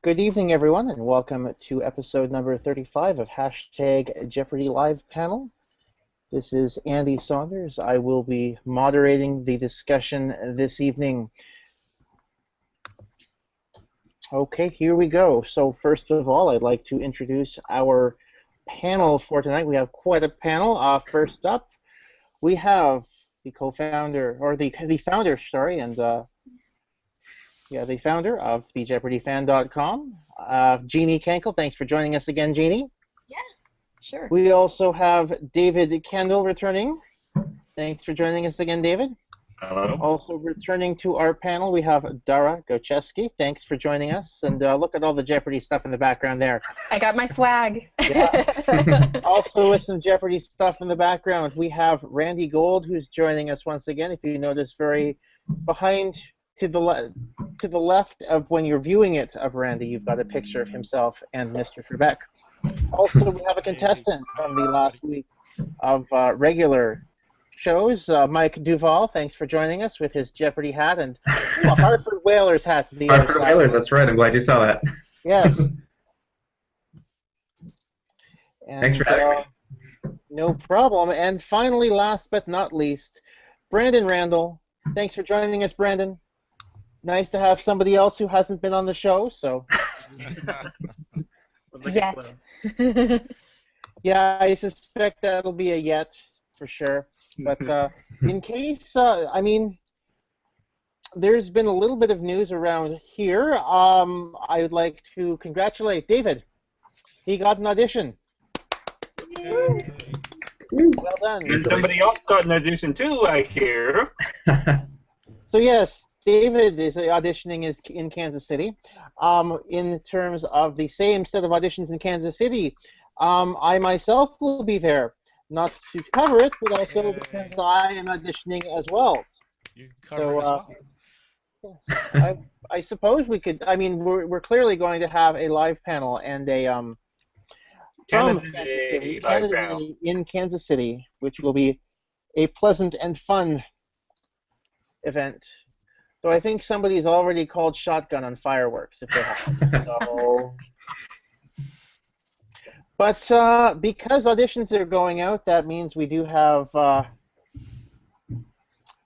Good evening, everyone, and welcome to episode number 35 of Hashtag Jeopardy Live Panel. This is Andy Saunders. I will be moderating the discussion this evening. Okay, here we go. So first of all, I'd like to introduce our panel for tonight. We have quite a panel. First up, we have the co-founder, or the founder, sorry, and the founder of the JeopardyFan.com, Jeannie Kenkel. Thanks for joining us again, Jeannie. Yeah, sure. We also have David Kendall returning. Thanks for joining us again, David. Hello. Also returning to our panel, we have Dara Gocheski. Thanks for joining us. And look at all the Jeopardy stuff in the background there. I got my swag. Yeah. Also with some Jeopardy stuff in the background, we have Randy Gold, who's joining us once again. If you notice, very behind to the left of when you're viewing it of Randy, you've got a picture of himself and Mr. Trebek. Also, we have a contestant from the last week of regular shows, Mike Duval. Thanks for joining us with his Jeopardy hat and a Hartford Whalers hat to the other Hartford side. Whalers, that's right. I'm glad you saw that. Yes. And, Thanks for having me. No problem. And finally, last but not least, Brandon Randall. Thanks for joining us, Brandon. Nice to have somebody else who hasn't been on the show. So. Yet. Yeah, I suspect that'll be a yet for sure. But in case, there's been a little bit of news around here. I would like to congratulate David. He got an audition. Yay. Well done. And somebody else got an audition too, I hear. So yes, David is auditioning in Kansas City. In terms of the same set of auditions in Kansas City, I myself will be there, not to cover it, but also because I am auditioning as well. You cover it as well. Yes, I suppose we could. I mean, we're clearly going to have a live panel and a from Canada Kansas City, Day live Canada panel. Day in Kansas City, which will be a pleasant and fun event. So I think somebody's already called shotgun on fireworks if they have. So, but because auditions are going out, that means we do have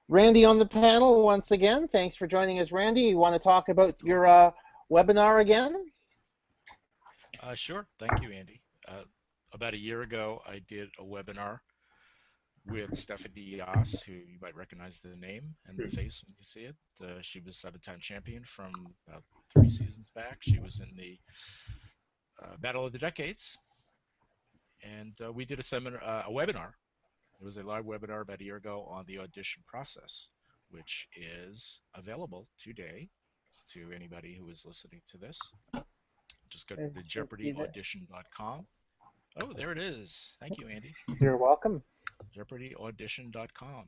Randy on the panel once again. Thanks for joining us, Randy. You want to talk about your webinar again? Sure. Thank you, Andy. About a year ago, I did a webinar with Stephanie Yass, who you might recognize the name and the face when you see it. She was 7-time champion from about 3 seasons back. She was in the Battle of the Decades, and we did a webinar. It was a live webinar about a year ago on the audition process, which is available today to anybody who is listening to this. Just go to jeopardyaudition.com. Oh, there it is. Thank you, Andy. You're welcome. jeopardyaudition.com,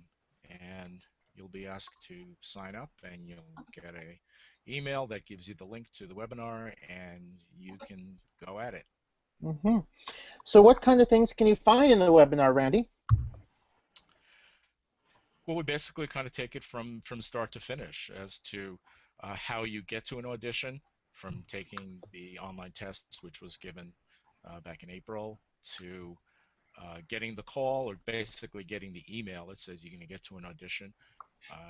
and you'll be asked to sign up, and you'll get a email that gives you the link to the webinar, and you can go at it. Mm-hmm. So what kind of things can you find in the webinar, Randy? Well, we basically kind of take it from start to finish as to how you get to an audition, from taking the online test, which was given back in April, to getting the call, or basically getting the email that says you're going to get to an audition.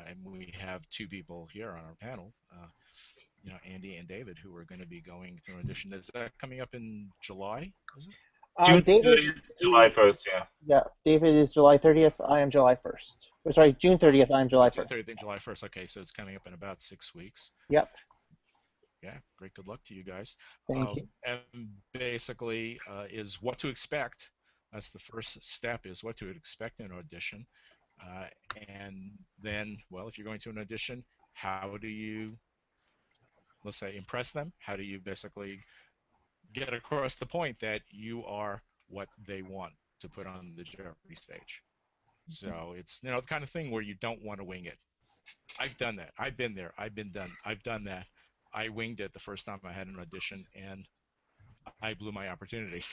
And we have 2 people here on our panel, Andy and David, who are going to be going through an audition. Is that coming up in July? Is it? David is July 1st, yeah. Yeah, David is July 30th. I am July 1st. Oh, sorry, June 30th. I am July 1st. 30th and July 1st. Okay, so it's coming up in about 6 weeks. Yep. Yeah, great. Good luck to you guys. Thank you. And basically is what to expect. That's the first step, is what to expect in an audition. And then, well, if you're going to an audition, how do you, let's say, impress them? How do you basically get across the point that you are what they want to put on the Jeopardy stage? So it's, the kind of thing where you don't want to wing it. I've done that. I've been there. I've done that. I winged it the first time I had an audition, and I blew my opportunity.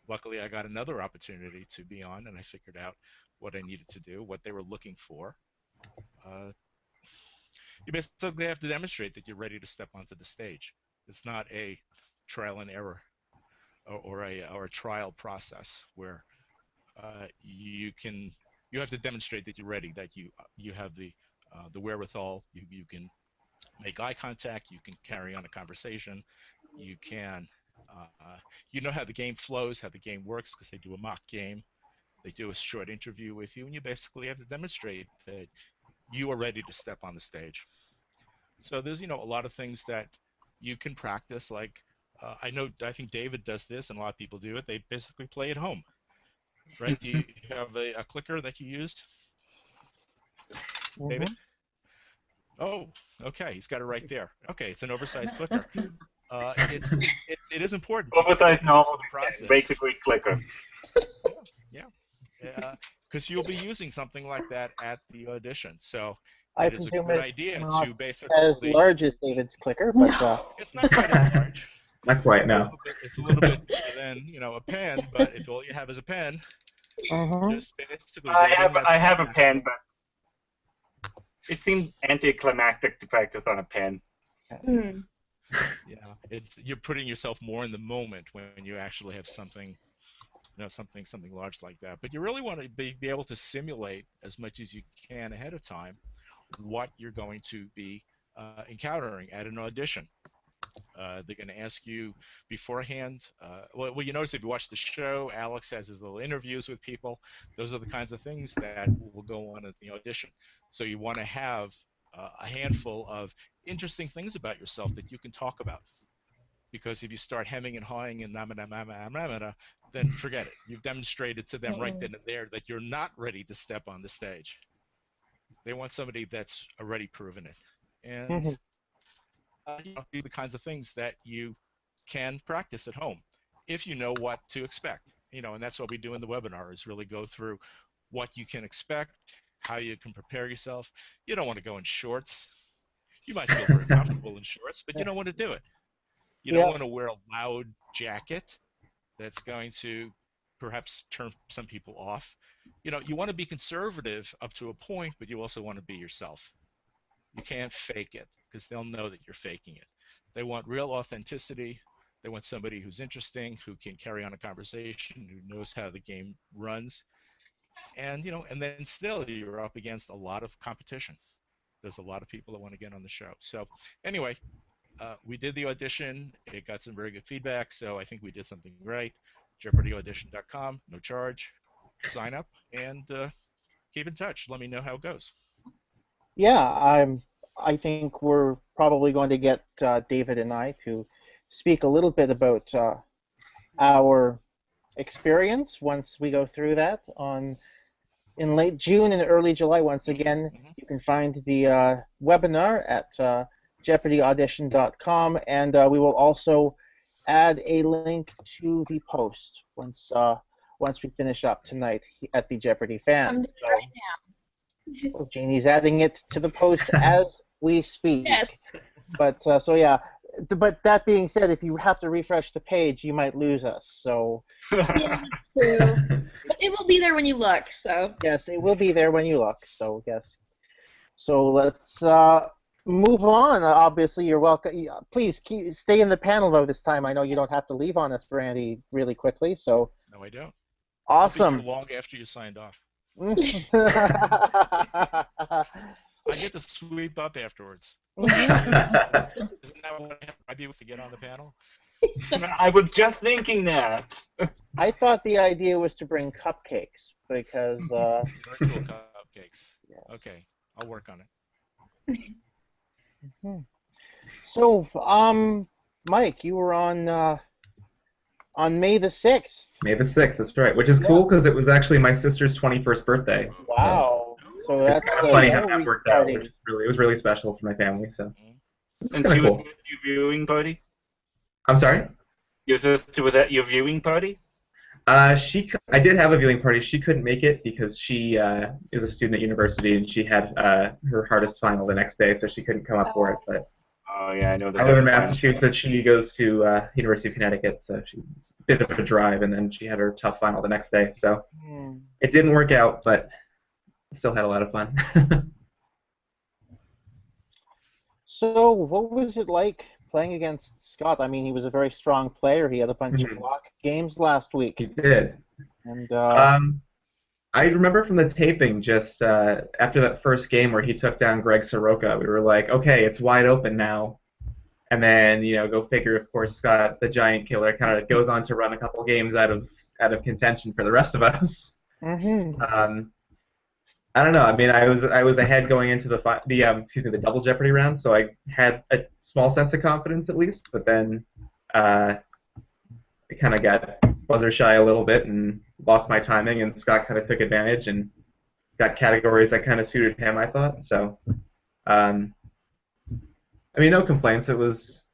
Luckily, I got another opportunity to be on, and I figured out what I needed to do, what they were looking for. You basically have to demonstrate that you're ready to step onto the stage. It's not a trial and error or a trial process where you have to demonstrate that you're ready, that you have the wherewithal. You can make eye contact. You can carry on a conversation. You can you know how the game flows, how the game works, because they do a mock game. They do a short interview with you, and you basically have to demonstrate that you are ready to step on the stage. So there's a lot of things that you can practice. Like I think David does this, and a lot of people do it. They basically play at home, right? Do you have a clicker that you used, David? Oh, okay, he's got it right there. Okay, it's an oversized clicker. It is important to Oversized get into novel, the process. basically clicker. Yeah, because you'll be using something like that at the audition. So I it is a presume good it's idea not to basically. as large as David's clicker, but It's not quite as large. Not quite, no. It's a little bit bigger than a pen, but if all you have is a pen, just basically. I have a pen, but it seemed anticlimactic to practice on a pen. Yeah, you're putting yourself more in the moment when you actually have something. Something large like that. But you really want to be able to simulate as much as you can ahead of time what you're going to be encountering at an audition. They're going to ask you beforehand. Well, you notice if you watch the show, Alex has his little interviews with people. Those are the kinds of things that will go on at the audition. So you want to have a handful of interesting things about yourself that you can talk about. Because if you start hemming and hawing and then forget it. You've demonstrated to them right then and there that you're not ready to step on the stage. They want somebody that's already proven it. And these are the kinds of things that you can practice at home if you know what to expect. And that's what we do in the webinar is really go through what you can expect, how you can prepare yourself. You don't want to go in shorts. You might feel very comfortable in shorts, but you don't want to do it. You don't want to wear a loud jacket that's going to perhaps turn some people off. You want to be conservative up to a point, but you also want to be yourself. You can't fake it because they'll know that you're faking it. They want real authenticity. They want somebody who's interesting, who can carry on a conversation, who knows how the game runs. And, and then still you're up against a lot of competition. There's a lot of people that want to get on the show. So anyway, we did the audition. It got some very good feedback, so I think we did something right. JeopardyAudition.com, no charge. Sign up and keep in touch. Let me know how it goes. Yeah, I think we're probably going to get David and I to speak a little bit about our experience once we go through that in late June and early July. Once again, you can find the webinar at JeopardyAudition.com, and we will also add a link to the post once we finish up tonight at the Jeopardy fans. So, right now. Oh, Janie's adding it to the post as we speak. Yes. But so yeah. But that being said, if you have to refresh the page, you might lose us. So. Yeah, that's true. But it will be there when you look. So. Yes, it will be there when you look. So yes. So let's move on. Obviously, you're welcome. Please stay in the panel though this time. I know you don't have to leave on us, Randy, really quickly. So. No, I don't. Awesome. I'll be here long after you signed off. I get to sweep up afterwards. Isn't that what I do to get on the panel? I was just thinking that. I thought the idea was to bring cupcakes because. Virtual cupcakes. Yes. Okay, I'll work on it. So, Mike, you were on May the 6th. May the 6th, that's right. Which is cool because it was actually my sister's 21st birthday. Wow. So it's that's kind of funny how a that worked out. It was really special for my family. So. And she was at your viewing party? I'm sorry? Your sister was at your viewing party? I did have a viewing party. She couldn't make it because she is a student at university and she had her hardest final the next day, so she couldn't come up for it. But oh yeah, I know that. I live in Massachusetts. She goes to University of Connecticut, so she's a bit of a drive, and then she had her tough final the next day. So it didn't work out, but still had a lot of fun. So, what was it like playing against Scott. I mean, he was a very strong player. He had a bunch of Mhm. lock games last He week, did. and I remember from the taping just after that first game where he took down Greg Soroka, we were like, okay, it's wide open now. And then, go figure, of course, Scott, the Giant Killer, kind of goes on to run a couple games out of contention for the rest of us. mhm. I don't know. I mean, I was ahead going into the double Jeopardy round, so I had a small sense of confidence at least. But then I kind of got buzzer shy a little bit and lost my timing, and Scott kind of took advantage and got categories that kind of suited him, I thought. So, I mean, no complaints. It was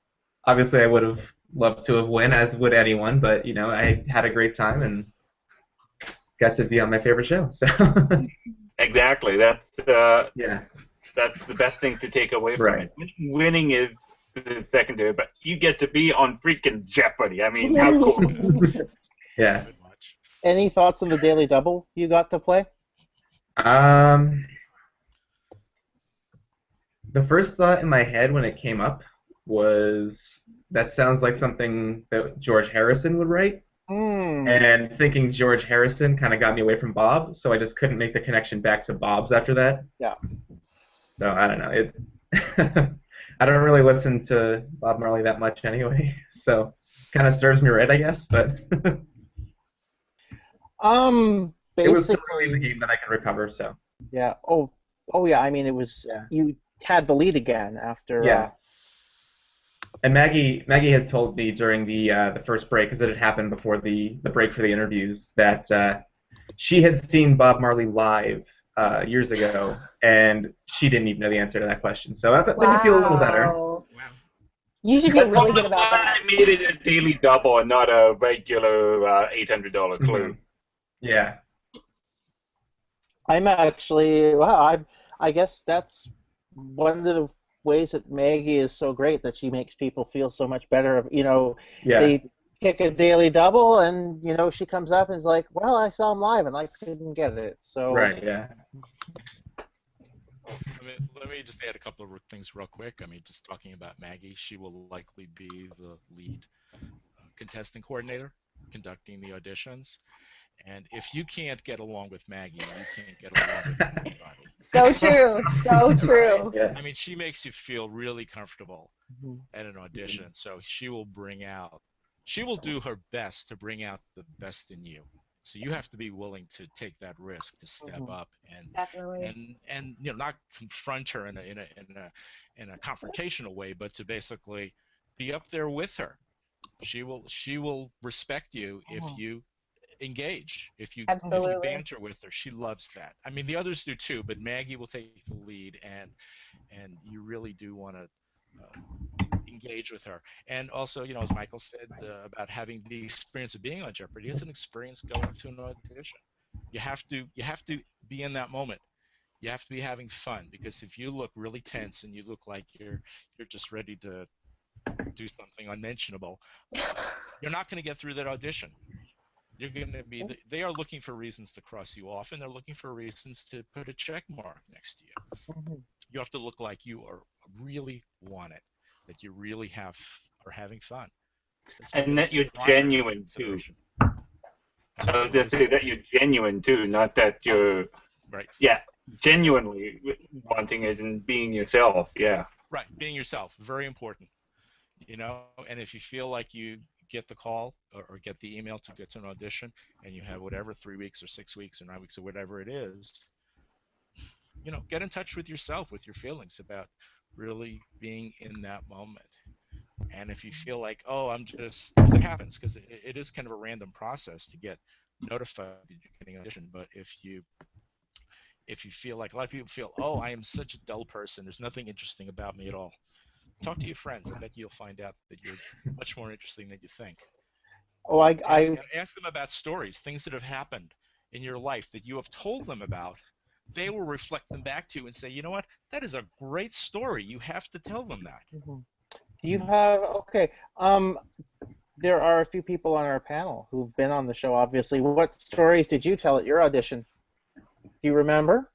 obviously I would have loved to have won, as would anyone, but I had a great time and got to be on my favorite show. So Exactly. That's yeah, that's the best thing to take away from right. it. Winning is the secondary, but you get to be on freaking Jeopardy. I mean, how cool. Yeah. Good watch. Any thoughts on the Daily Double you got to play? The first thought in my head when it came up was that sounds like something that George Harrison would write. Hmm. And thinking George Harrison kind of got me away from Bob, so I just couldn't make the connection back to Bob's after that. Yeah. So I don't know. I don't really listen to Bob Marley that much anyway, so kind of serves me right, I guess. But it was still Basically, really the game that I can recover. So yeah. Oh, yeah. I mean, it was yeah. you had the lead again after. Yeah. And Maggie had told me during the first break, because it had happened before the break for the interviews, that she had seen Bob Marley live years ago, and she didn't even know the answer to that question. So that made me feel a little better. Wow. Wow. You should feel really good about that. I made it a daily double and not a regular $800 clue. Yeah. I'm actually. Wow. I guess that's one of the ways that Maggie is so great, that she makes people feel so much better. Yeah. They pick a Daily Double, and she comes up and is like, "Well, I saw him live, and I couldn't get it." So. Right. Yeah. Let me just add a couple of things real quick. I mean, just talking about Maggie, she will likely be the lead contestant coordinator conducting the auditions. And if you can't get along with Maggie, you can't get along with anybody. So true. So true. Yeah. I mean, she makes you feel really comfortable Mhm. at an audition. So she will do her best to bring out the best in you. So you have to be willing to take that risk to step Mhm. up Definitely. and not confront her in a confrontational way, but to basically be up there with her. She will respect you if you engage, if you Absolutely. banter with her. She loves that. I mean, the others do too, but Maggie will take the lead, and you really do want to engage with her. And also, as Michael said about having the experience of being on Jeopardy, it's an experience going to an audition. You have to be in that moment. You have to be having fun, because if you look really tense and you look like you're just ready to do something unmentionable, you're not going to get through that audition. You're going to be. They are looking for reasons to cross you off, and they're looking for reasons to put a check mark next to you. Mhm. You have to look like you are really want it, that you really are having fun. And that you're primary genuine too. consideration. I was going to say that you're genuine too, not that you're, Right. yeah, genuinely wanting it and being yourself. Yeah. Right. Being yourself, very important. And if you feel like you get the call or get the email to get to an audition, and you have whatever 3 weeks or 6 weeks or 9 weeks or whatever it is, get in touch with yourself, with your feelings about really being in that moment. And if you feel like, oh, I'm just, because it happens, because it is kind of a random process to get notified that you're getting an audition. But if you feel like, a lot of people feel, oh, I am such a dull person, there's nothing interesting about me at all, talk to your friends. I bet you'll find out that you're much more interesting than you think. Oh, Ask them about stories, things that have happened in your life that you have told them about. They will reflect them back to you and say, you know what, that is a great story. You have to tell them that. Mhm. Do you have okay? There are a few people on our panel who've been on the show. Obviously, what stories did you tell at your audition? Do you remember?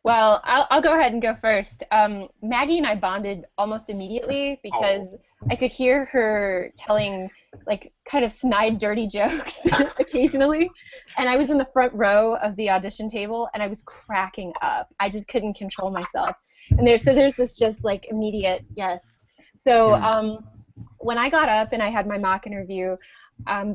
Well, I'll go ahead and go first. Maggie and I bonded almost immediately because I could hear her telling like kind of snide, dirty jokes occasionally, and I was in the front row of the audition table and I was cracking up. I just couldn't control myself, and there's this just like immediate yes. So when I got up and I had my mock interview,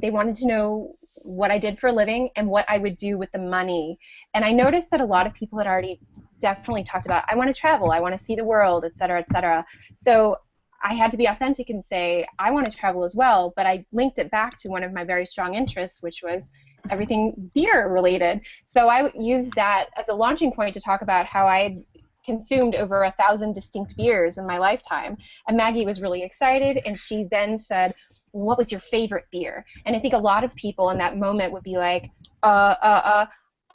they wanted to know what I did for a living and what I would do with the money. And I noticed that a lot of people had already definitely talked about, I want to travel, I want to see the world, et cetera, et cetera. So I had to be authentic and say, I want to travel as well, but I linked it back to one of my very strong interests, which was everything beer related. So I used that as a launching point to talk about how I had consumed over 1,000 distinct beers in my lifetime. And Maggie was really excited, and she then said, what was your favorite beer? And I think a lot of people in that moment would be like,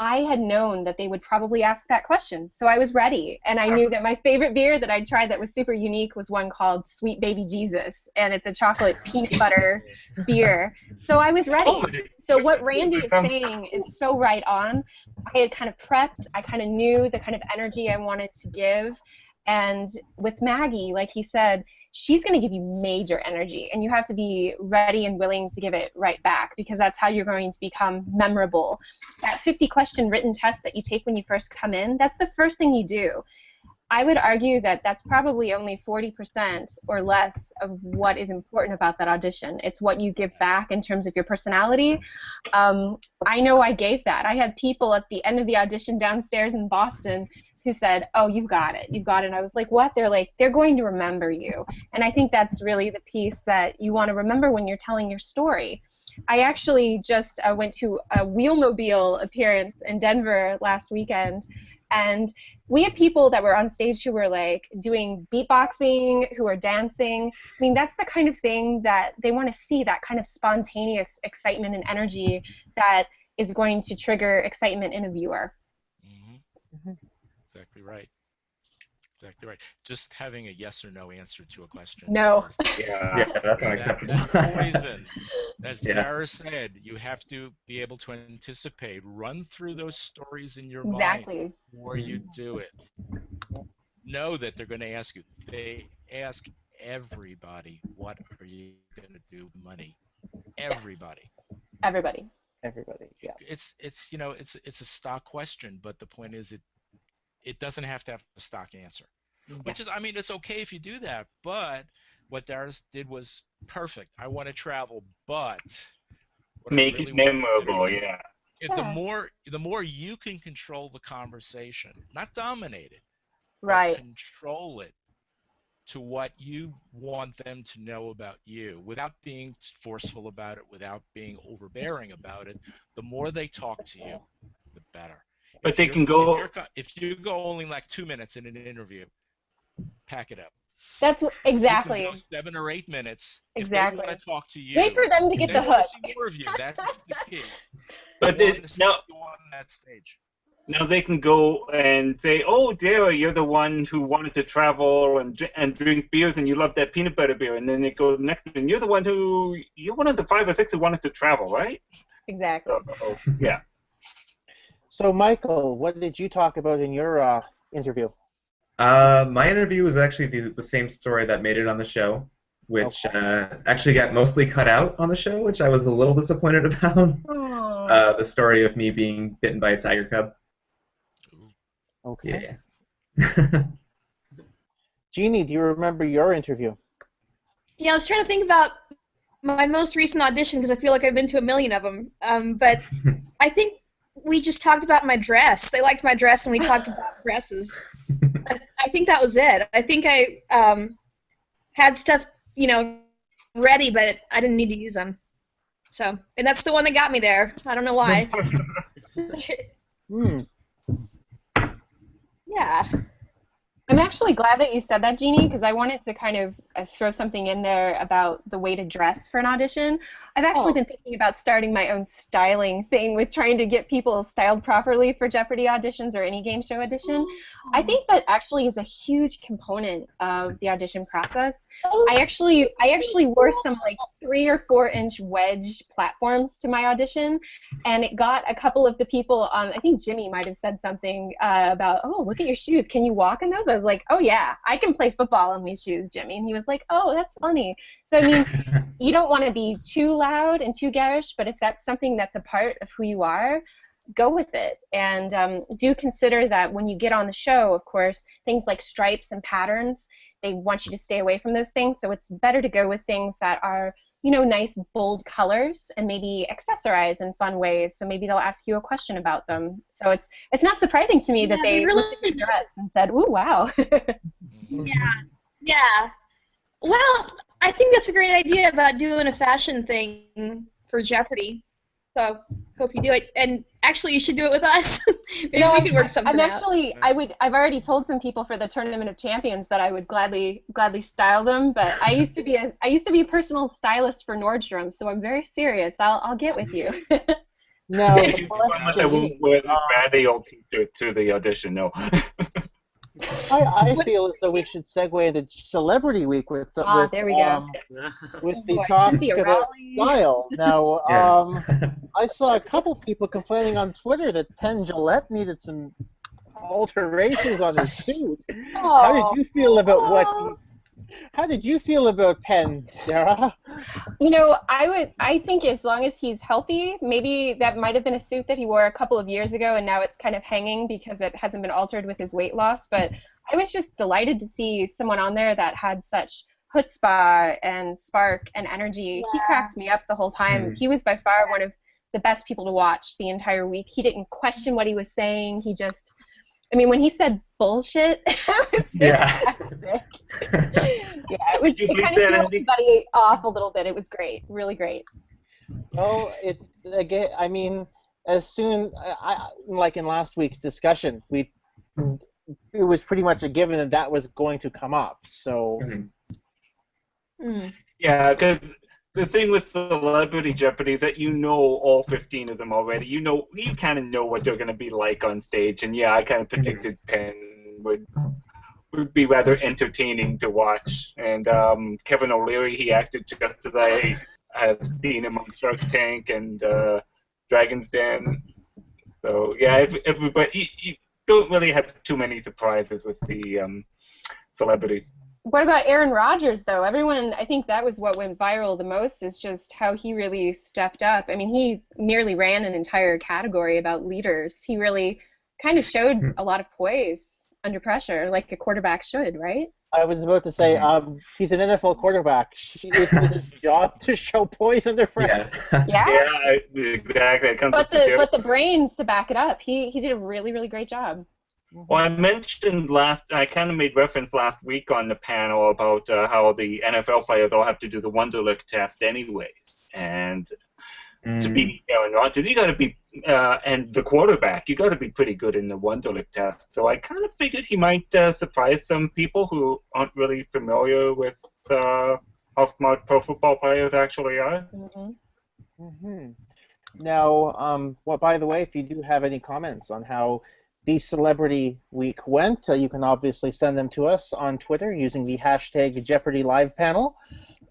I had known that they would probably ask that question, so I was ready. And I knew that my favorite beer that I tried that was super unique was one called Sweet Baby Jesus, and it's a chocolate peanut butter beer. So I was ready. So what Randy is saying is so right on. I had kind of prepped. I kind of knew the kind of energy I wanted to give. And with Maggie, like he said, she's going to give you major energy, and you have to be ready and willing to give it right back, because that's how you're going to become memorable. That 50-question written test that you take when you first come in, that's the first thing you do. I would argue that that's probably only 40% or less of what is important about that audition. It's what you give back in terms of your personality. I know I gave that. I had people at the end of the audition downstairs in Boston who said, oh, you've got it, you've got it. And I was like, what? They're like, they're going to remember you. And I think that's really the piece that you want to remember when you're telling your story. I actually just went to a Wheelmobile appearance in Denver last weekend, and we had people that were on stage who were like doing beatboxing, who were dancing. I mean, that's the kind of thing that they want to see, that kind of spontaneous excitement and energy that is going to trigger excitement in a viewer. Exactly right. Exactly right. Just having a yes or no answer to a question. No. Yeah, that's unacceptable. That's poison. As Dara said, you have to be able to anticipate, run through those stories in your mind before you do it. Know that they're going to ask you. They ask everybody, what are you going to do with money? Everybody. Yes. Everybody. Everybody, yeah. It's a stock question, but the point is it doesn't have to have a stock answer. Which is, I mean, it's okay if you do that, but what Darius did was perfect. I want to travel, but make it memorable, yeah. The more you can control the conversation, not dominate it, right? But control it to what you want them to know about you, without being forceful about it, without being overbearing about it. The more they talk to you, the better. But they can go. If you go only like 2 minutes in an interview, pack it up. That's exactly. You can go 7 or 8 minutes. Exactly. If they want to talk to you, wait for them to get the hook. See more of you. That's the key. But now, on that stage. Now they can go and say, "Oh, Dara, you're the one who wanted to travel and drink beers, and you love that peanut butter beer." And then it goes next, and you're one of the 5 or 6 who wanted to travel, right? Exactly. Yeah. So, Michael, what did you talk about in your interview? My interview was actually the same story that made it on the show, which actually got mostly cut out on the show, which I was a little disappointed about. The story of me being bitten by a tiger cub. Okay. Yeah. Jeannie, do you remember your interview? Yeah, I was trying to think about my most recent audition because I feel like I've been to a million of them. But I think we just talked about my dress. They liked my dress, and we talked about dresses. I think that was it. I think I had stuff, ready, but I didn't need to use them. So, and that's the one that got me there. I don't know why. Hmm. Yeah. I'm actually glad that you said that, Jeannie, because I wanted to kind of throw something in there about the way to dress for an audition. I've actually been thinking about starting my own styling thing with trying to get people styled properly for Jeopardy auditions or any game show audition. I think that actually is a huge component of the audition process. I actually wore some like 3 or 4 inch wedge platforms to my audition, and it got a couple of the people on, I think Jimmy might have said something about, oh, look at your shoes, can you walk in those? I was like, oh yeah, I can play football in these shoes, Jimmy. And he was like, oh, that's funny. So I mean, you don't want to be too loud and too garish, but if that's something that's a part of who you are, go with it. And do consider that when you get on the show, of course, things like stripes and patterns, they want you to stay away from those things. So it's better to go with things that are, you know, nice, bold colors and maybe accessorize in fun ways. So maybe they'll ask you a question about them. So it's not surprising to me that they looked at your dress and said, ooh, wow. Yeah. Well, I think that's a great idea about doing a fashion thing for Jeopardy. So hope you do it. And actually, you should do it with us. Maybe we could work something out. I've already told some people for the Tournament of Champions that I would gladly style them. But I used to be a personal stylist for Nordstrom, so I'm very serious. I'll get with you. No, I won't wear the ratty old t-shirt to the audition. No. I feel as though we should segue into Celebrity Week with there we go. With the talk about style. Now, I saw a couple people complaining on Twitter that Penn Jillette needed some alterations on her suit. How did you feel about How did you feel about Penn, Dara? You know, I think as long as he's healthy, maybe that might have been a suit that he wore a couple of years ago, and now it's kind of hanging because it hasn't been altered with his weight loss. But I was just delighted to see someone on there that had such chutzpah and spark and energy. He cracked me up the whole time. He was by far one of the best people to watch the entire week. He didn't question what he was saying. He just, I mean, when he said bullshit, it was fantastic. It kind of threw everybody off a little bit. It was great, really great. Well, I mean, as soon, like in last week's discussion, it was pretty much a given that was going to come up. So. Yeah, because the thing with Celebrity Jeopardy is that you know all 15 of them already. You kind of know what they're going to be like on stage, and yeah, I kind of predicted Penn would be rather entertaining to watch. And Kevin O'Leary, he acted just as I have seen him on Shark Tank and Dragon's Den. So yeah, everybody, you don't really have too many surprises with the celebrities. What about Aaron Rodgers, though? Everyone, I think that was what went viral the most, is just how he really stepped up. I mean, he nearly ran an entire category about leaders. He really kind of showed a lot of poise under pressure, like a quarterback should, right? I was about to say, he's an NFL quarterback. Isn't it his job to show poise under pressure? Yeah, exactly. But the brains to back it up. He did a really, really great job. Well, I kind of made reference last week on the panel about how the NFL players all have to do the Wonderlic test anyways. And to be Aaron Rodgers, you got to be, and the quarterback, you got to be pretty good in the Wonderlic test. So I kind of figured he might surprise some people who aren't really familiar with how smart pro football players actually are. Now, well, by the way, if you do have any comments on how the Celebrity Week went, you can obviously send them to us on Twitter using the hashtag Jeopardy Live Panel,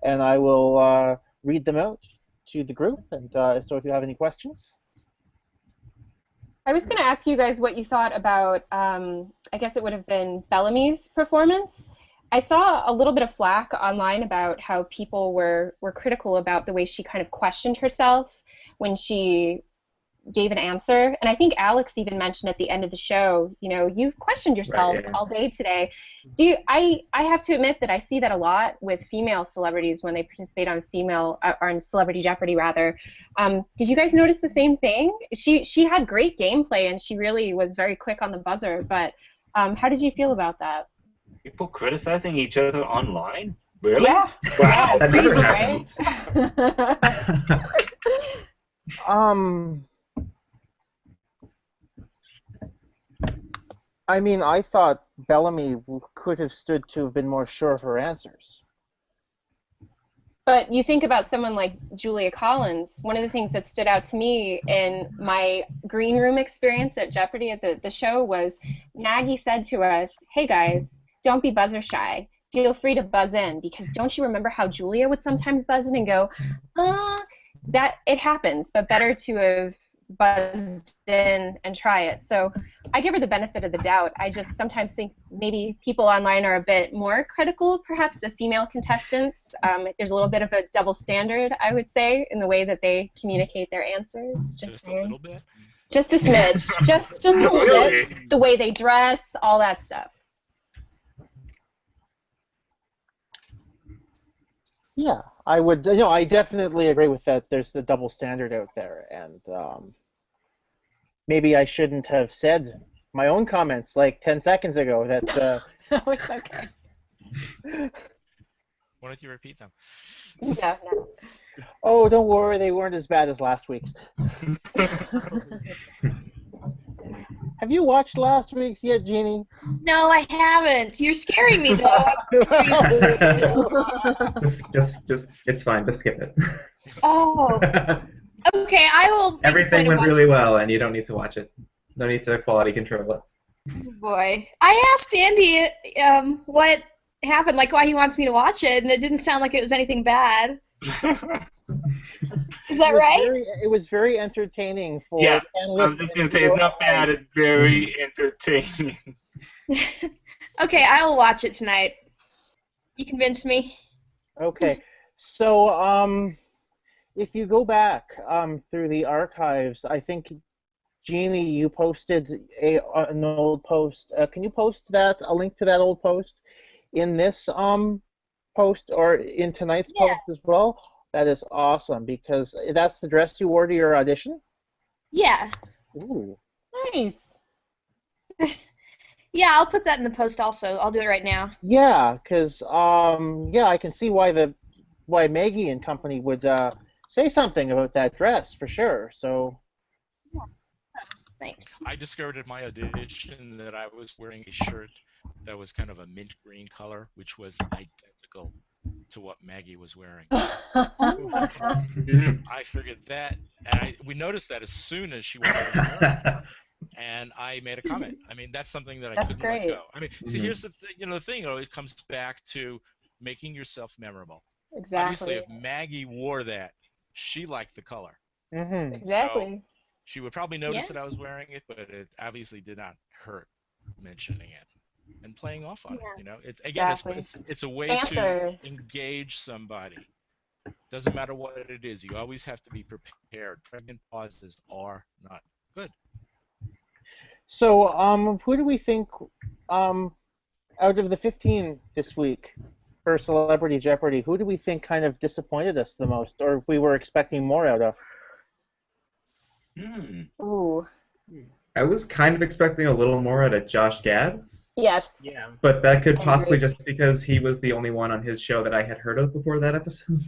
and I will read them out to the group. And so if you have any questions. I was going to ask you guys what you thought about, I guess it would have been Bellamy's performance. I saw a little bit of flack online about how people were critical about the way she kind of questioned herself when she gave an answer. And I think Alex even mentioned at the end of the show, you know, you've questioned yourself all day today. I have to admit that I see that a lot with female celebrities when they participate on on Celebrity Jeopardy rather. Did you guys notice the same thing? She had great gameplay and she really was very quick on the buzzer, but how did you feel about that? People criticizing each other online? Really? Yeah. Wow. Yeah, crazy, right? I mean, I thought Bellamy could have stood to have been more sure of her answers. But you think about someone like Julia Collins, one of the things that stood out to me in my green room experience at Jeopardy at the show was Maggie said to us, hey guys, don't be buzzer shy. Feel free to buzz in, because don't you remember how Julia would sometimes buzz in and go, that it happens, but better to have buzzed in and try it. So I give her the benefit of the doubt. I just sometimes think maybe people online are a bit more critical, perhaps, of female contestants. There's a little bit of a double standard, I would say, in the way that they communicate their answers. Just a little bit? Just a smidge. just a little Really? bit. The way they dress, all that stuff. Yeah, I would. I definitely agree with that. There's the double standard out there, and maybe I shouldn't have said my own comments like 10 seconds ago. That No, it's okay. Why don't you repeat them? No. oh, don't worry, they weren't as bad as last week's. Have you watched last week's yet, Jeannie? No, I haven't. You're scaring me, though. just, it's fine. Just skip it. Oh. Okay, I will. make a Everything point of went watching really well, and you don't need to watch it. No need to quality control it. Oh, boy. I asked Andy what happened, like why he wants me to watch it, and it didn't sound like it was anything bad. Is that right? It was very entertaining for Yeah, I analysts. was just going to say, it's not bad, it's very entertaining. Okay, I will watch it tonight. You convinced me. Okay, so if you go back through the archives, I think, Jeannie, you posted an old post. Can you post a link to that old post in this post or in tonight's Yeah. post as well? That is awesome, because that's the dress you wore to your audition? Yeah. Ooh. Nice. Yeah, I'll put that in the post also. I'll do it right now. Yeah, because I can see why Maggie and company would say something about that dress for sure. So Thanks. I discovered at my audition that I was wearing a shirt that was kind of a mint green color, which was identical to what Maggie was wearing. I figured that, and we noticed that as soon as she walked in the room, and I made a comment. I mean, that's something that I That's couldn't great. let go. I mean, see, here's the thing. The thing always comes back to making yourself memorable. Obviously, Exactly. if Maggie wore that, she liked the color. mhm. Exactly. She would probably notice Yeah. that I was wearing it, but it obviously did not hurt mentioning it and playing off on Yeah. it. You know, it's again, Exactly. it's a way Banter. to engage somebody. Doesn't matter what it is. You always have to be prepared. Pregnant pauses are not good. So who do we think out of the 15 this week for Celebrity Jeopardy, who do we think kind of disappointed us the most, or we were expecting more out of? Ooh. I was kind of expecting a little more out of Josh Gad, Yes. Yeah. but that could I possibly agree. just because he was the only one on his show that I had heard of before that episode.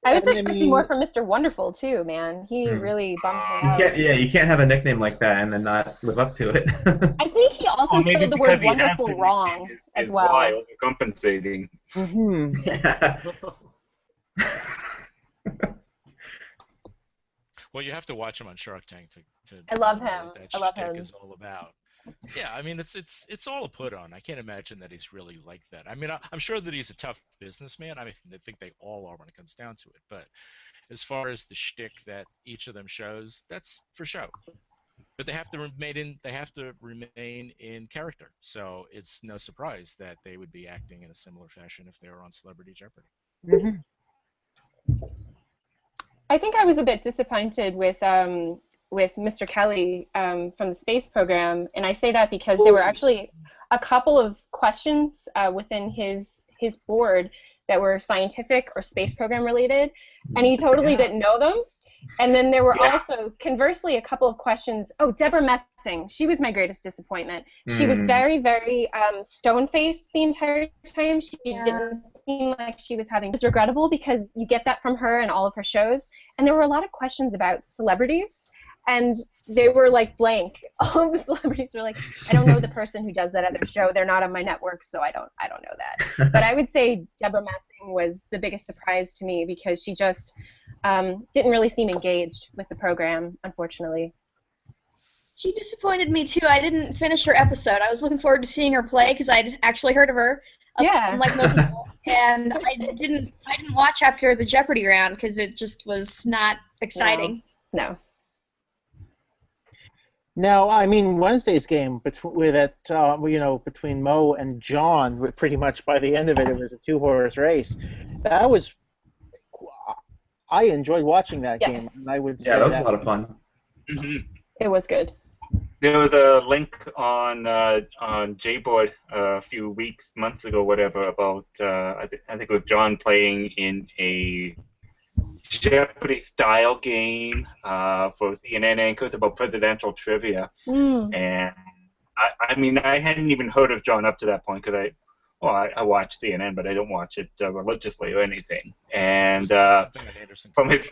I was And I expecting mean- more from Mr. Wonderful too, man. He really bummed me out. you can't have a nickname like that and then not live up to it. I think he also Or maybe spelled the because word he has wonderful to wrong nickname as his well. Y overcompensating. Mm-hmm. Yeah. Well, you have to watch him on Shark Tank to I love know him. what that I love shtick him. is all about. Yeah, I mean it's all a put on. I can't imagine that he's really like that. I mean, I'm sure that he's a tough businessman. I mean, I think they all are when it comes down to it. But as far as the shtick that each of them shows, that's for show. But they have to remain in character. So it's no surprise that they would be acting in a similar fashion if they were on Celebrity Jeopardy. Mm-hmm. I think I was a bit disappointed with Mr. Kelly from the space program, and I say that because there were actually a couple of questions within his board that were scientific or space program related, and he totally didn't know them. And then there were Yeah. also, conversely, a couple of questions. Oh, Deborah Messing. She was my greatest disappointment. She was very, very stone-faced the entire time. She didn't seem like she was having... It was regrettable because you get that from her and all of her shows. And there were a lot of questions about celebrities. And they were like blank. All of the celebrities were like, I don't know the person who does that other show. They're not on my network, so I don't know that. But I would say Deborah Messing was the biggest surprise to me because she just didn't really seem engaged with the program, unfortunately. She disappointed me too. I didn't finish her episode. I was looking forward to seeing her play because I'd actually heard of her. Yeah. Unlike most people, and I didn't watch after the Jeopardy round because it just was not exciting. No. Now, I mean, Wednesday's game between Mo and John, pretty much by the end of it, it was a two-horse race. I enjoyed watching that game, and I would say that was a lot of fun. Mm-hmm. It was good. There was a link on Jboard a few months ago, whatever, about I think it was John playing in a Jeopardy style game for CNN anchors about presidential trivia, and I mean I hadn't even heard of John up to that point because I watch CNN, but I don't watch it religiously or anything. And from his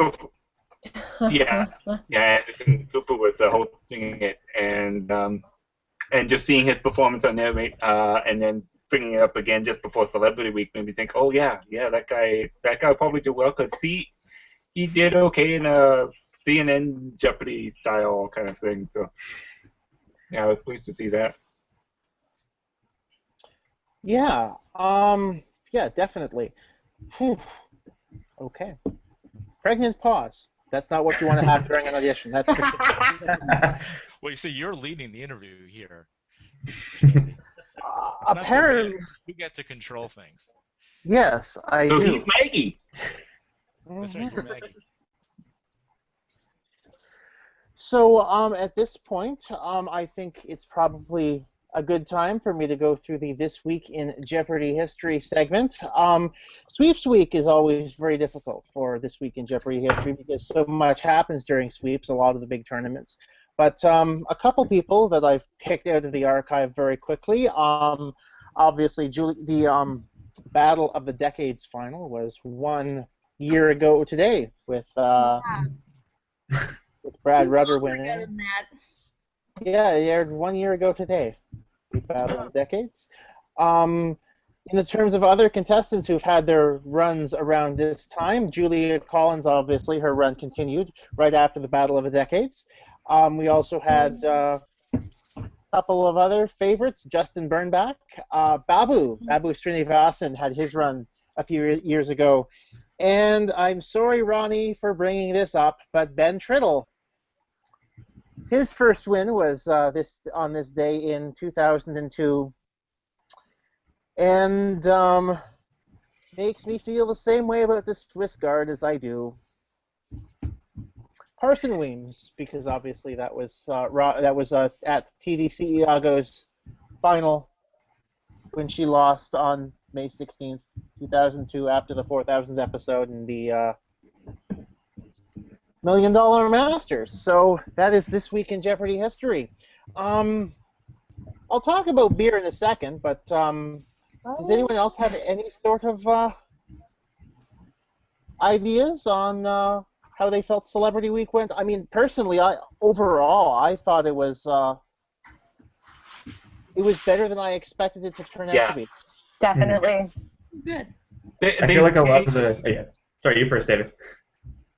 Anderson Cooper was hosting it, and just seeing his performance on there, and then bringing it up again just before Celebrity Week made me think, oh yeah, that guy will probably do well because he did okay in a CNN Jeopardy style kind of thing. So yeah, I was pleased to see that. Yeah, definitely. Whew. Okay. Pregnant pause. That's not what you want to have during an audition. That's for sure. Well, you see, you're leading the interview here. Apparently, you get to control things. Yes, I do. He's Maggie. That's right, you're Maggie. So at this point, I think it's probably a good time for me to go through the This Week in Jeopardy History segment. Sweeps Week is always very difficult for This Week in Jeopardy History because so much happens during sweeps, a lot of the big tournaments. But a couple people that I've picked out of the archive very quickly. Obviously, the Battle of the Decades final was 1 year ago today with Brad Rudder winning. Yeah, it aired 1 year ago today. The Battle of the Decades. In the terms of other contestants who've had their runs around this time, Julia Collins, obviously, her run continued right after the Battle of the Decades. We also had a couple of other favorites, Justin Bernbach. Babu Srinivasan had his run a few years ago. And I'm sorry, Ronnie, for bringing this up, but Ben Triddle. His first win was on this day in 2002, and makes me feel the same way about this Swiss Guard as I do Parson Weems, because obviously that was at TDC Iago's final when she lost on May 16th, 2002, after the 4,000th episode in the $1 Million Masters. So that is This Week in Jeopardy history. I'll talk about beer in a second, but does anyone else have any sort of ideas on how they felt Celebrity Week went? I mean, personally, overall, I thought it was better than I expected it to turn out to be. Definitely. Good. I feel like a lot of the... Oh, yeah. Sorry, you first, David.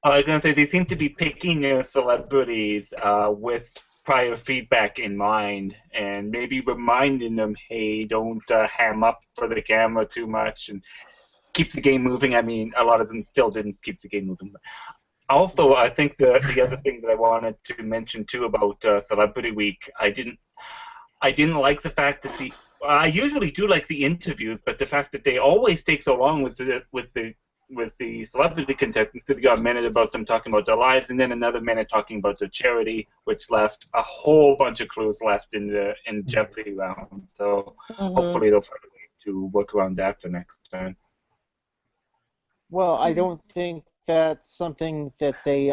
I was going to say, they seem to be picking their celebrities with prior feedback in mind and maybe reminding them, hey, don't ham up for the camera too much and keep the game moving. I mean, a lot of them still didn't keep the game moving. Also, I think the other thing that I wanted to mention, too, about Celebrity Week, I didn't like the fact that I usually do like the interviews, but the fact that they always take so long with the celebrity contestants, because you got a minute about them talking about their lives, and then another minute talking about their charity, which left a whole bunch of clues left in the Jeopardy round. So hopefully they'll find a way to work around that for next time. Well, I don't think that's something that they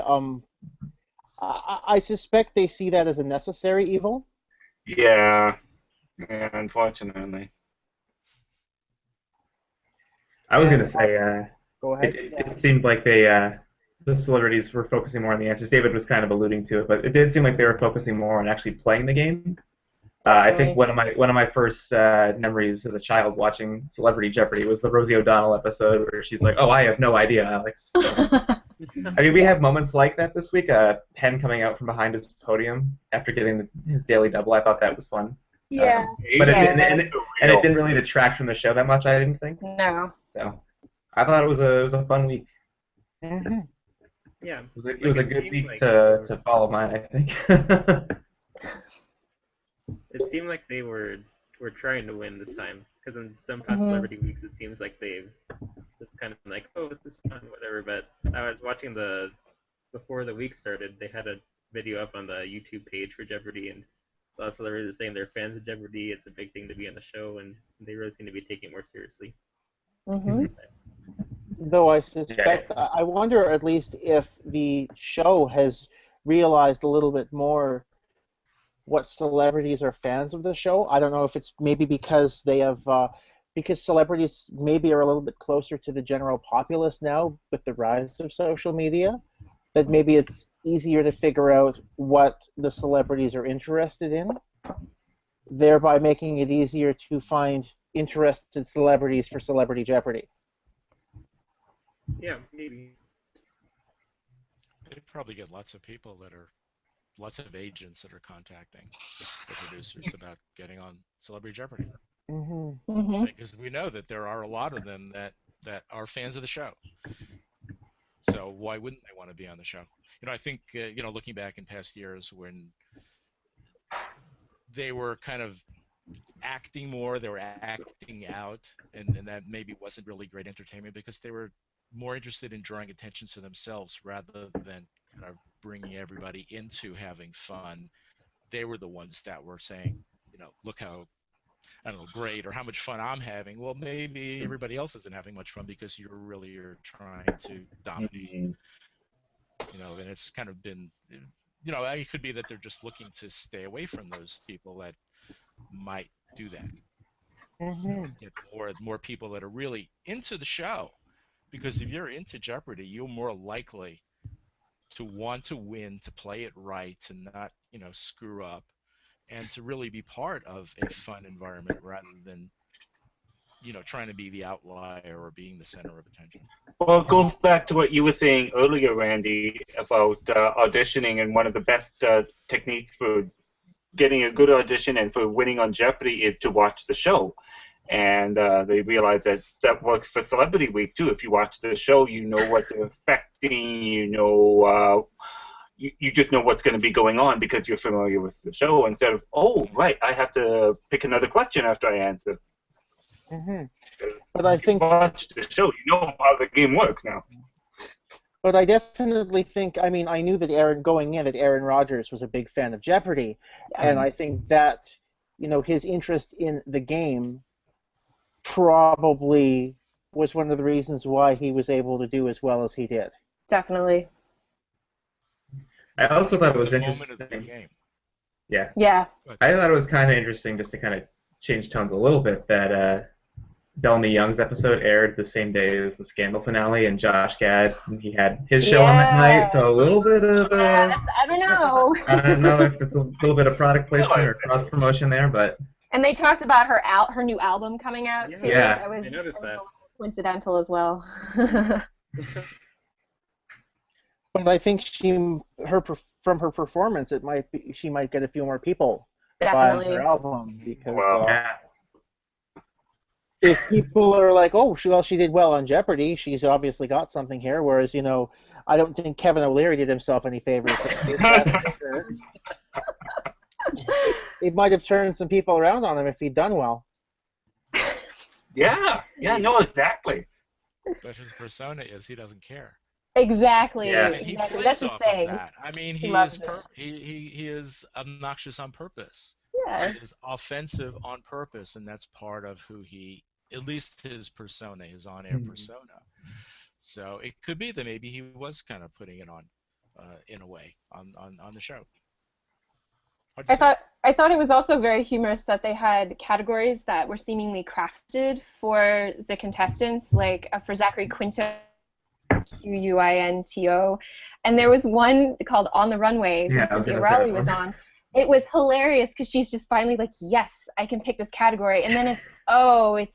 I suspect they see that as a necessary evil. Yeah, yeah, unfortunately. I was gonna And say, go it, ahead. it, Yeah. it seemed like the celebrities were focusing more on the answers. David was kind of alluding to it, but it did seem like they were focusing more on actually playing the game. I think Definitely. one of my first memories as a child watching Celebrity Jeopardy was the Rosie O'Donnell episode where she's like, "Oh, I have no idea, Alex." So, I mean, we have moments like that this week. Penn coming out from behind his podium after getting his daily double. I thought that was fun. Yeah. But it He's didn't, Yeah. and it didn't really detract from the show that much. I didn't think. No. So I thought it was a fun week. Hmm. Yeah, It was a it good seemed week like to follow mine, I think. it seemed like they were trying to win this time because in some past Mhm. celebrity weeks it seems like they've just kind of like, oh, this is fun, whatever. But I was watching before the week started, they had a video up on the YouTube page for Jeopardy, and a lot of celebrities are saying they're fans of Jeopardy. It's a big thing to be on the show, and they really seem to be taking it more seriously. Mhm. Though I Yeah. suspect, I wonder at least if the show has realized a little bit more what celebrities are fans of the show. I don't know if it's maybe because they have, because celebrities maybe are a little bit closer to the general populace now with the rise of social media, that maybe it's easier to figure out what the celebrities are interested in, thereby making it easier to find interested celebrities for Celebrity Jeopardy. Yeah, maybe. They probably get lots of agents that are contacting the producers about getting on Celebrity Jeopardy. Hmm. Mhm. Because we know that there are a lot of them that are fans of the show. So why wouldn't they want to be on the show? I think looking back in past years when they were kind of acting more, they were acting out, and that maybe wasn't really great entertainment because they were more interested in drawing attention to themselves rather than kind of bringing everybody into having fun. They were the ones that were saying, look how I don't know, great or how much fun I'm having. Well, maybe everybody else isn't having much fun because you're trying to dominate. Mhm. And it's kind of been, it could be that they're just looking to stay away from those people that might do that. Hmm. Get more people that are really into the show. Because if you're into Jeopardy, you're more likely to want to win, to play it right, to not, screw up, and to really be part of a fun environment rather than trying to be the outlier or being the center of attention. Well, it goes back to what you were saying earlier, Randy, about auditioning, and one of the best techniques for getting a good audition and for winning on Jeopardy is to watch the show. And they realize that that works for Celebrity Week too. If you watch the show, you know what they're expecting. You just know what's going to be going on because you're familiar with the show. Instead of, oh, right, I have to pick another question after I answer. Hmm. But I think, Watch the show. You know how the game works now. but I definitely think. I mean, I knew that Aaron Rodgers was a big fan of Jeopardy, and I think that his interest in the game probably was one of the reasons why he was able to do as well as he did. Definitely. I also thought it was The moment interesting. of the game. Yeah. Yeah. I thought it was kind of interesting just to kind of change tones a little bit that Bellamy Young's episode aired the same day as the Scandal finale, and Josh Gad, he had his show on that night, so a little bit of I don't know. I don't know if it's a little bit of product placement or cross promotion there, but And they talked about her new album coming out too. Yeah. That was, I noticed that was that. a little coincidental as well. But I think from her performance, she might get a few more people buying Definitely. her album because Wow. yeah. if people are like, oh, she did well on Jeopardy, she's obviously got something here. Whereas I don't think Kevin O'Leary did himself any favors. It might have turned some people around on him if he'd done well. Yeah, no, exactly. But his persona is he doesn't care. Exactly. Yeah. He Exactly. plays That's the off thing. of that. I mean, He he loves is it. he is obnoxious on purpose. Yeah. He is offensive on purpose, and that's part of who he, at least his persona, his on-air persona. So it could be that maybe he was kind of putting it on in a way on the show. Hard to I say. thought I thought it was also very humorous that they had categories that were seemingly crafted for the contestants, like for Zachary Quinto, Quinto, and there was one called On the Runway Yeah, when I was Cynthia gonna say that Rowley was one. on. It was hilarious because she's just finally like, yes, I can pick this category, and then it's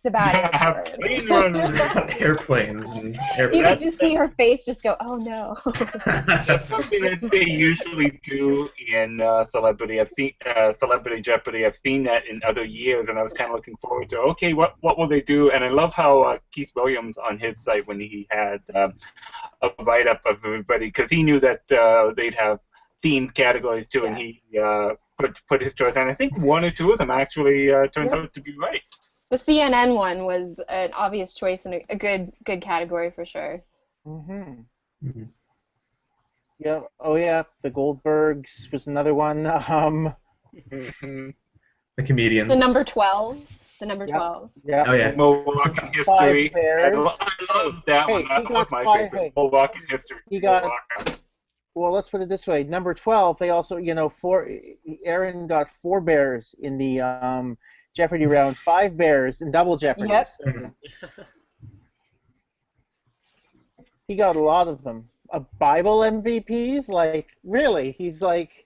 about airplanes. Plane runway. Airplanes and You airplanes. could just see her face just go, oh no. That's something that they usually do in Celebrity. I've seen Celebrity Jeopardy. I've seen that in other years, and I was kind of looking forward to. Okay, what will they do? And I love how Keith Williams on his site when he had a write up of everybody because he knew that they'd have themed categories too, and he put his choice. And I think one or two of them actually turned out to be right. The CNN one was an obvious choice and a good category for sure. Mm-hmm. Mm-hmm. Yeah. Oh yeah. The Goldbergs was another one. The comedians. The number 12. The number 12. Yeah. Oh yeah. Milwaukee history. I Bears. love that one. He That got was my five. favorite. Hey, Milwaukee history. he got. Milwaukee. Well, let's put it this way. Number 12. They also, Aaron got 4 bears in the Jeopardy round. 5 bears in Double Jeopardy. Yep. So he got a lot of them. Bible MVPs, like really? He's like.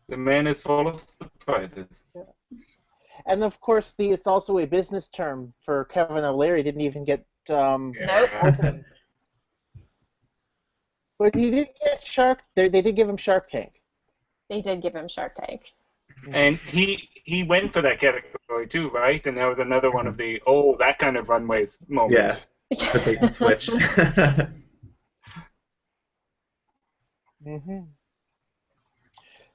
The man is full of surprises. And of course, it's also a business term for Kevin O'Leary. Didn't even get open. But he did get Shark. They did give him Shark Tank. They did give him Shark Tank. And he went for that category too, right? And that was another one of the that kind of runways moments. Yeah. The bait and switch. Mm-hmm.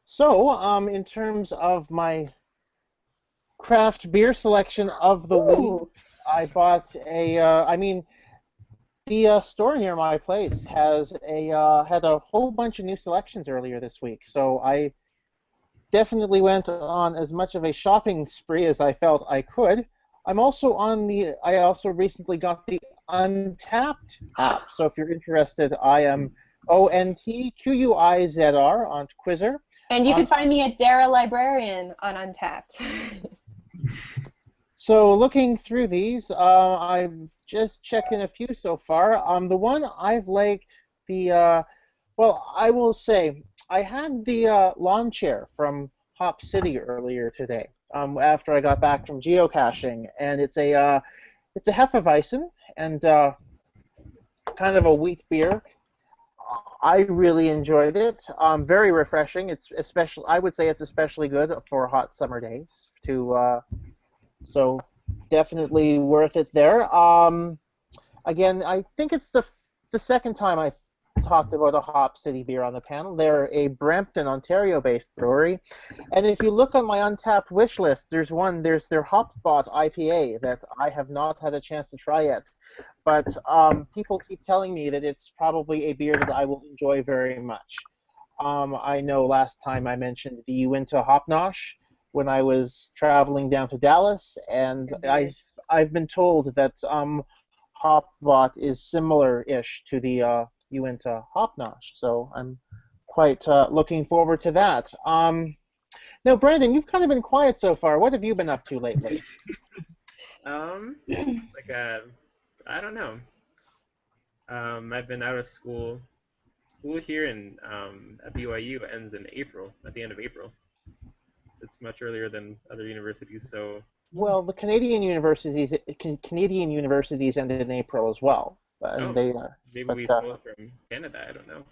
So, in terms of my craft beer selection of the week, I bought the store near my place has had a whole bunch of new selections earlier this week. So I definitely went on as much of a shopping spree as I felt I could. I also recently got the Untapped app. So if you're interested, I am ONTQUIZR on Quizzer. And you can find me at Dara Librarian on Untapped. So looking through these, I've just checked in a few so far. The one I've liked, I will say, I had the lawn chair from Hop City earlier today. After I got back from geocaching, and it's a Hefeweizen and kind of a wheat beer. I really enjoyed it. Very refreshing. I would say it's especially good for hot summer days. So definitely worth it there. Again, I think it's the second time I've talked about a Hop City beer on the panel. They're a Brampton, Ontario-based brewery, and if you look on my Untapped wish list, there's their Hopbot IPA that I have not had a chance to try yet. But people keep telling me that it's probably a beer that I will enjoy very much. I know last time I mentioned the Uinta Hop Nosh when I was traveling down to Dallas, and I've been told that Hopbot is similar-ish to the Uinta Hop Nosh, so I'm quite looking forward to that. Now, Brandon, you've kind of been quiet so far. What have you been up to lately? I don't know. I've been out of school. School here at BYU ends in April, at the end of April. It's much earlier than other universities, so. Well, the Canadian universities ended in April as well. And maybe we stole it from Canada. I don't know.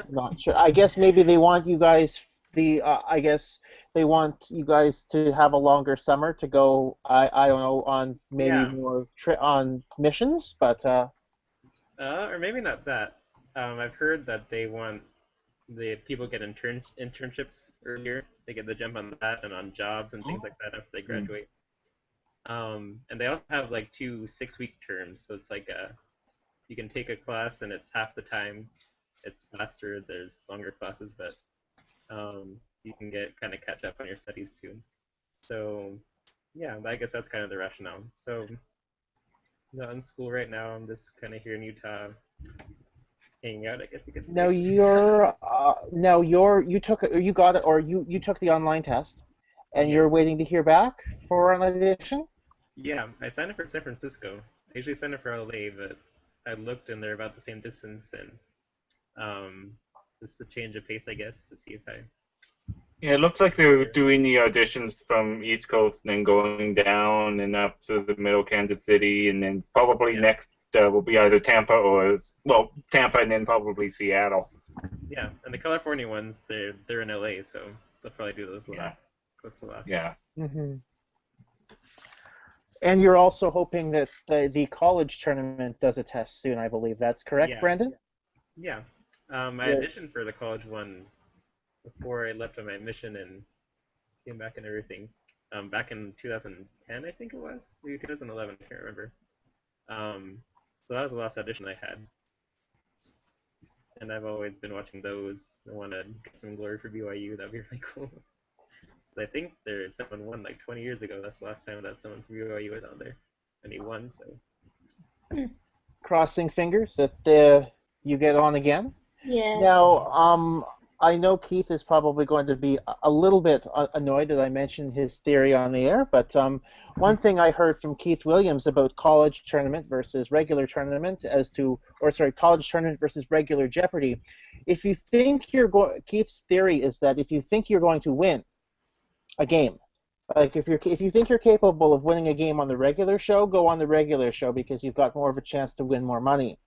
Not sure. I guess maybe they want you guys I guess they want you guys to have a longer summer to go. I don't know, on maybe more on missions, but. Or maybe not that. I've heard that they want the people get internships earlier. They get the jump on that and on jobs and things like that after they graduate. And they also have like 2 6-week terms, so it's like you can take a class and it's half the time. It's faster. There's longer classes, but you can kind of catch up on your studies too. So yeah, I guess that's kind of the rationale. So not in school right now. I'm just kind of here in Utah, hanging out, I guess you could say. You got it, or you took the online test, and Yeah. you're waiting to hear back for an audition. Yeah, I signed up for San Francisco. I usually signed up for LA, but I looked and they're about the same distance, and just a change of pace, I guess, to see if I. Yeah, it looks like they're doing the auditions from East Coast and then going down and up to the middle Kansas City, and then probably Yeah. next will be either Tampa or, well, Tampa and then probably Seattle. Yeah, and the California ones, they're in LA, so they'll probably do those last, close to last. Yeah. Mm-hmm. And you're also hoping that the college tournament does a test soon, I believe. That's correct, Yeah. Brandon? Yeah. I auditioned for the college one before I left on my mission and came back and everything. Back in 2010, I think it was, maybe 2011, I can't remember. So that was the last audition I had, and I've always been watching those. I want to get some glory for BYU. That'd be really cool. I think someone won like 20 years ago. That's the last time that someone from BYU was on there, and he won. So Crossing fingers that you get on again. Yes. Now, I know Keith is probably going to be a little bit annoyed that I mentioned his theory on the air, but one thing I heard from Keith Williams about college tournament versus regular tournament college tournament versus regular Jeopardy. If you think Keith's theory is that if you think you're going to win a game, like if you think you're capable of winning a game on the regular show, go on the regular show because you've got more of a chance to win more money.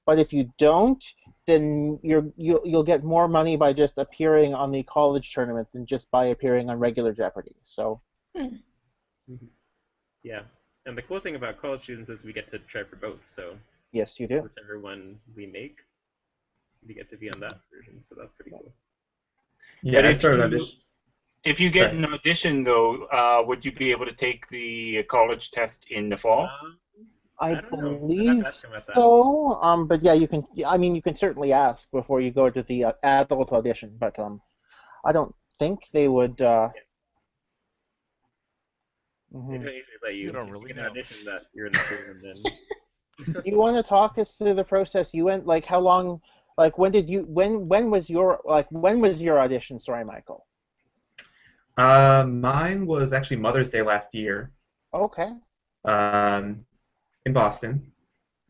But if you don't, then you'll get more money by just appearing on the college tournament than just by appearing on regular Jeopardy. So. Yeah, and the cool thing about college students is we get to try for both. So Yes, you do. whichever one we make, we get to be on that version. So that's pretty cool. Yeah, But I if started you- audition. If you get Sorry. an audition, though, would you be able to take the college test in the fall? I don't know. I'd have believe to ask him about that. so. But yeah, you can. I mean, you can certainly ask before you go to the adult audition. But I don't think they would. They mhm. don't usually let you. You don't if really get an know. audition that you're in the pool, and then You want to talk us through the process? You went like how long? Like when was your audition? Sorry, Michael. Mine was actually Mother's Day last year, Okay. in Boston,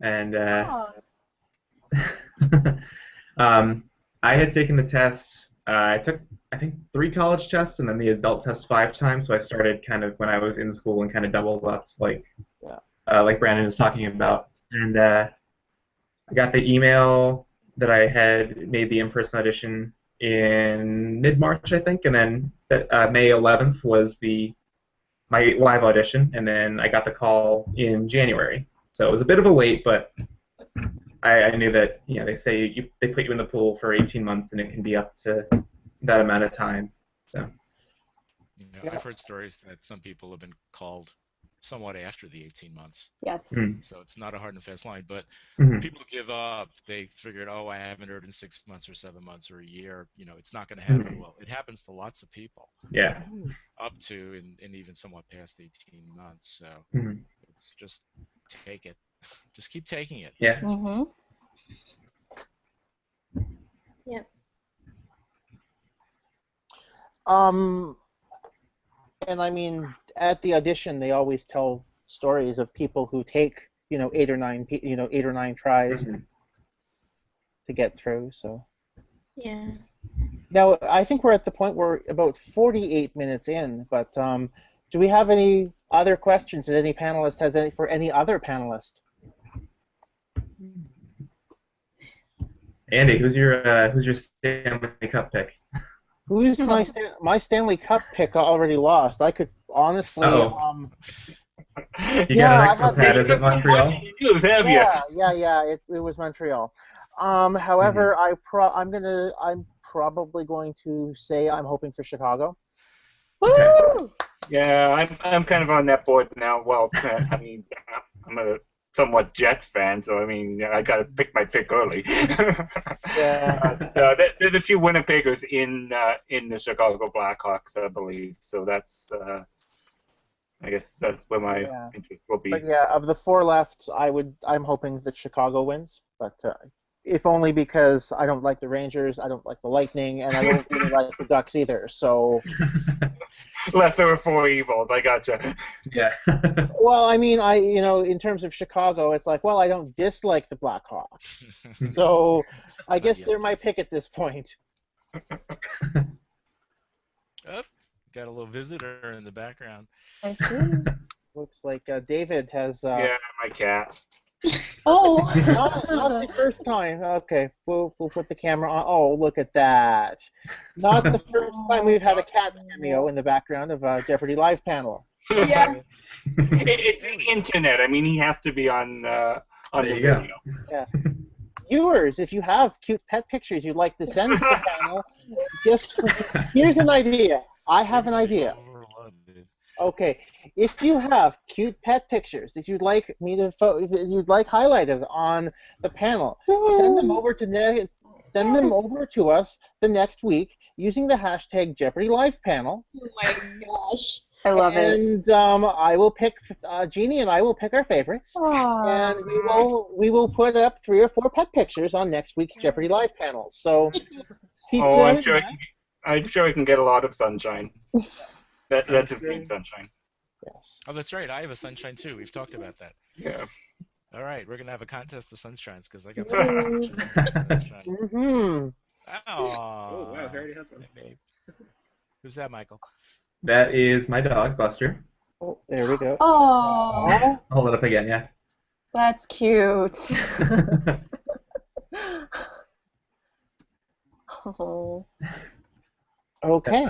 and Oh, I had taken the test. I took, I think, 3 college tests and then the adult test 5 times. So I started kind of when I was in school and kind of doubled up, like Brandon is talking about. And I got the email that I had made the in-person audition in mid-March, I think, and then May 11th was my live audition, and then I got the call in January. So it was a bit of a wait, but I knew that they say they put you in the pool for 18 months, and it can be up to that amount of time. So I've heard stories that some people have been called somewhat after the 18 months. yes. So it's not a hard and fast line, but Mhm. people give up. They figured, oh, I haven't heard in 6 months or 7 months or a year. It's not going to happen. Well, it happens to lots of people, Yeah. up to and even somewhat past 18 months. So Mhm. it's just take it. Just keep taking it. Yeah. Mm-hmm. And I mean, at the audition, they always tell stories of people who take 8 or 9 tries Mhm. to get through. So. Yeah. Now, I think we're at the point where about 48 minutes in, but do we have any other questions that any panelist has for any other panelist? Andy, who's your Stanley Cup pick? Who's my Stanley Cup pick already lost? I could honestly. Uh-oh. You Yeah, got an Expos hat. Is it Montreal? Yeah. It was Montreal. However, I'm probably going to say I'm hoping for Chicago. Okay. Woo! Yeah, I'm kind of on that board now. Well, I mean, I'm a somewhat Jets fan, so I mean, I got to pick my pick early. Yeah. There's a few Winnipeggers in the Chicago Blackhawks, I believe. So that's I guess that's where my interest will be. But yeah, of the 4 left, I'm hoping that Chicago wins. But if only because I don't like the Rangers, I don't like the Lightning, and I don't really like the Ducks either. So, Lesser of four evils. I gotcha. Yeah. well, I mean, in terms of Chicago, it's like, well, I don't dislike the Blackhawks. So, I guess yet. they're my pick at this point. Oh, got a little visitor in the background. I see. Looks like David has. Yeah, my cat. Oh. Not the first time. Okay, we'll put the camera on. Oh, look at that. Not the first time we've had a cat cameo in the background of a Jeopardy live panel. Yeah. It's the internet. I mean, he has to be on There the you go. video. Yeah. Viewers, if you have cute pet pictures you'd like to send to the panel, here's an idea. I have an idea. Overloaded. Okay, if you have cute pet pictures, if you'd like me to, if you'd like highlighted on the panel, send them over to us the next week using the hashtag Jeopardy Live Panel. Oh my gosh. I love it. And I will pick Jeannie and I will pick our favorites, and we will put up 3 or 4 pet pictures on next week's Jeopardy Live Panel. So keep Oh, I'm doing sure. that. I'm sure I can get a lot of sunshine. That's his name, Sunshine. Yes. Oh, that's right. I have a sunshine too. We've talked about that. Yeah. All right, we're gonna have a contest of sunshines because I got Mm. pictures of sunshine. Mm-hmm. Oh wow, he already has one. Who's that, Michael? That is my dog, Buster. Oh, there we go. Oh, Oh, Hold it up again, yeah. that's cute. Oh. okay.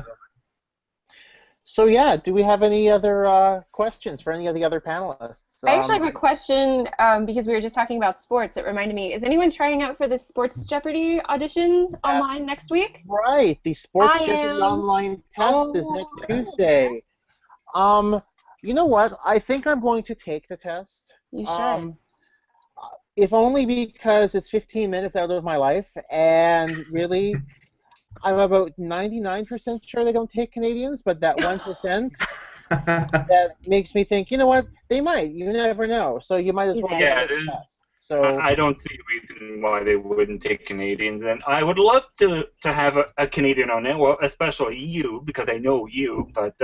So yeah, do we have any other questions for any of the other panelists? I actually have a question because we were just talking about sports. It reminded me, is anyone trying out for the Sports Jeopardy audition online next week? Right, the Sports I Jeopardy am. online test is next Tuesday. You know what? I think I'm going to take the test. You should. If only because it's 15 minutes out of my life, and really, I'm about 99% sure they don't take Canadians, but that 1% that makes me think, you know what? They might. You never know. So you might as well Yeah, take the it is. test. So I don't see a reason why they wouldn't take Canadians, and I would love to have a Canadian on it, well, especially you, because I know you, but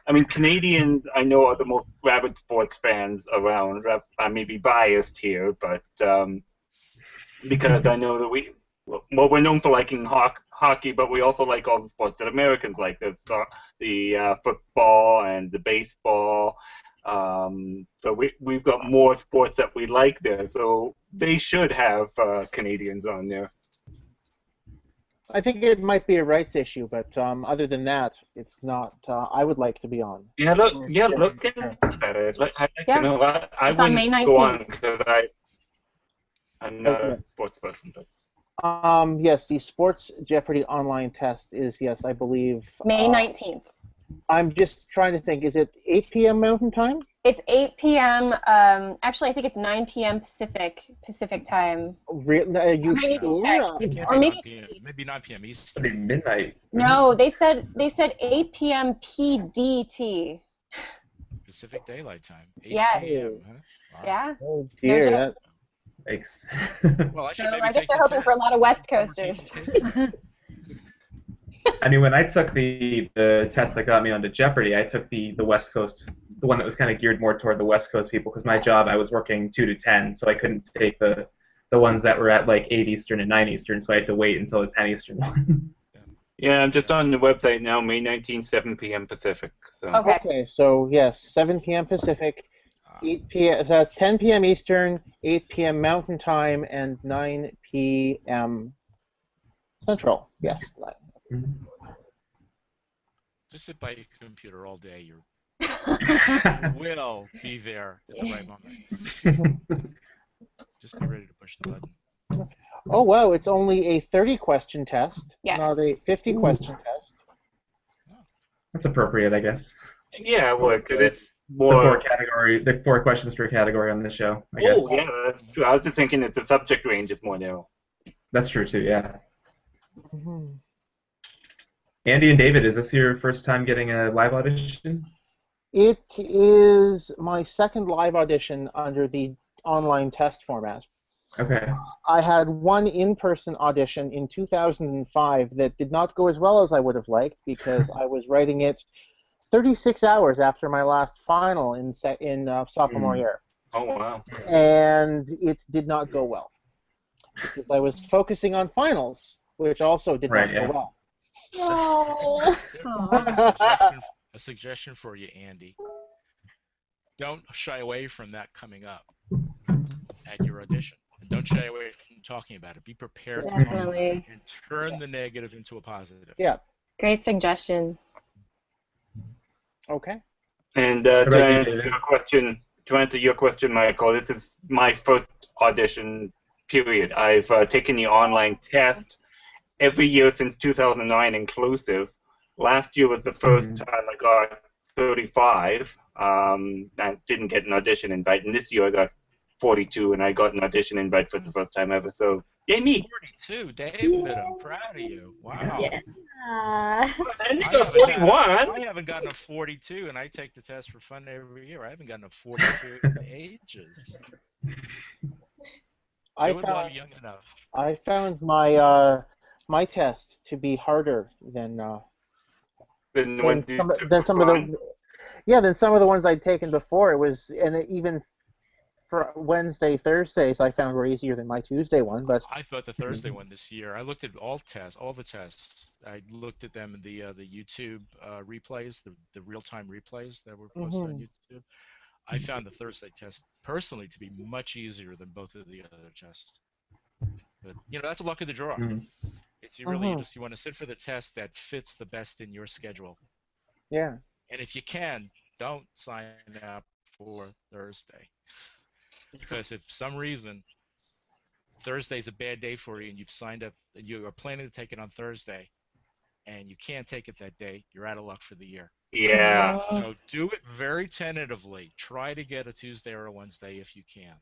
I mean, Canadians I know are the most rabid sports fans around. I may be biased here, but because I know that we're known for liking hockey, but we also like all the sports that Americans like. There's the football and the baseball. So we've got more sports that we like there. So they should have Canadians on there. I think it might be a rights issue, but other than that, it's not. I would like to be on. Yeah, look into that. Yeah. You know, I It's on wouldn't May go on 19th. because I'm not a Okay. sports person. But Yes, the Sports Jeopardy online test is, yes, I believe. May 19th. I'm just trying to think. Is it 8 p.m. Mountain Time? It's 8 p.m. Actually, I think it's 9 p.m. Pacific time. Are you Maybe sure? check. It can't Or be maybe 9 p.m. Maybe 9 p.m. It'll Eastern. be midnight. no. They said 8 p.m. PDT. Pacific Daylight Time. 8 Yes. p.m. Huh? Wow. Yeah. Oh dear. joke. That, Thanks. Well, I should So maybe I guess take they're the hoping for a test. lot of West More people Coasters. take it. I mean, when I took the test that got me onto Jeopardy, I took the West Coast, the one that was kind of geared more toward the West Coast people, because my job, I was working 2 to 10, so I couldn't take the ones that were at like 8 Eastern and 9 Eastern, so I had to wait until the 10 Eastern one. yeah, I'm just on the website now. May 19th, 7 p.m. Pacific. So. Okay. okay, so yes, 7 p.m. Pacific, 8 p.m. So that's 10 p.m. Eastern, 8 p.m. Mountain Time, and 9 p.m. Central. Yes. Just sit by your computer all day. You will be there at the right moment. Just be ready to push the button. Oh wow, it's only a 30-question test, Yes. not a 50-question test. That's appropriate, I guess. Yeah, well, 'cause it's The 4 questions per category on the show, I guess. Oh, yeah, that's true. I was just thinking the subject range is more narrow. That's true, too, yeah. Mhm. Andy and David, is this your first time getting a live audition? It is my second live audition under the online test format. Okay. I had one in-person audition in 2005 that did not go as well as I would have liked because I was writing it 36 hours after my last final in sophomore Mm. year, Oh wow. and it did not go well because I was focusing on finals, which also did Right. not go Yeah. well. No. There's a suggestion for you, Andy. Don't shy away from that coming up at your audition. And don't shy away from talking about it. Be prepared to talk about it Definitely. and turn the negative into a positive. Yeah. Great suggestion. Okay. And What to about you, answer David? your question, Michael, this is my first audition period. I've taken the online test every year since 2009 inclusive. Last year was the first Mhm. time I got 35. I didn't get an audition invite, and this year I got 42, and I got an audition invite for the first time ever. So, yay me! 42, David. I'm proud of you. Wow. Yeah. I only I got haven't, gotten 41. I haven't gotten a 42, and I take the test for fun every year. I haven't gotten a 42 in ages. I Do it while found you're young enough. I found my test to be harder Then when you took than for some of fun. the ones I'd taken before. It was, and even for Wednesday, Thursdays, I found were easier than my Tuesday one. But I thought the Thursday one this year. I looked at all the tests. I looked at them in the YouTube replays, the real-time replays that were posted on mhm, YouTube. I found the Thursday test personally to be much easier than both of the other tests. But that's a luck of the draw. Mhm. It's you mhm, want to sit for the test that fits the best in your schedule. yeah, And if you can, don't sign up for Thursday. Because if for some reason Thursday's a bad day for you and you've signed up and you are planning to take it on Thursday and you can't take it that day, you're out of luck for the year. Yeah. So do it very tentatively. Try to get a Tuesday or a Wednesday if you can.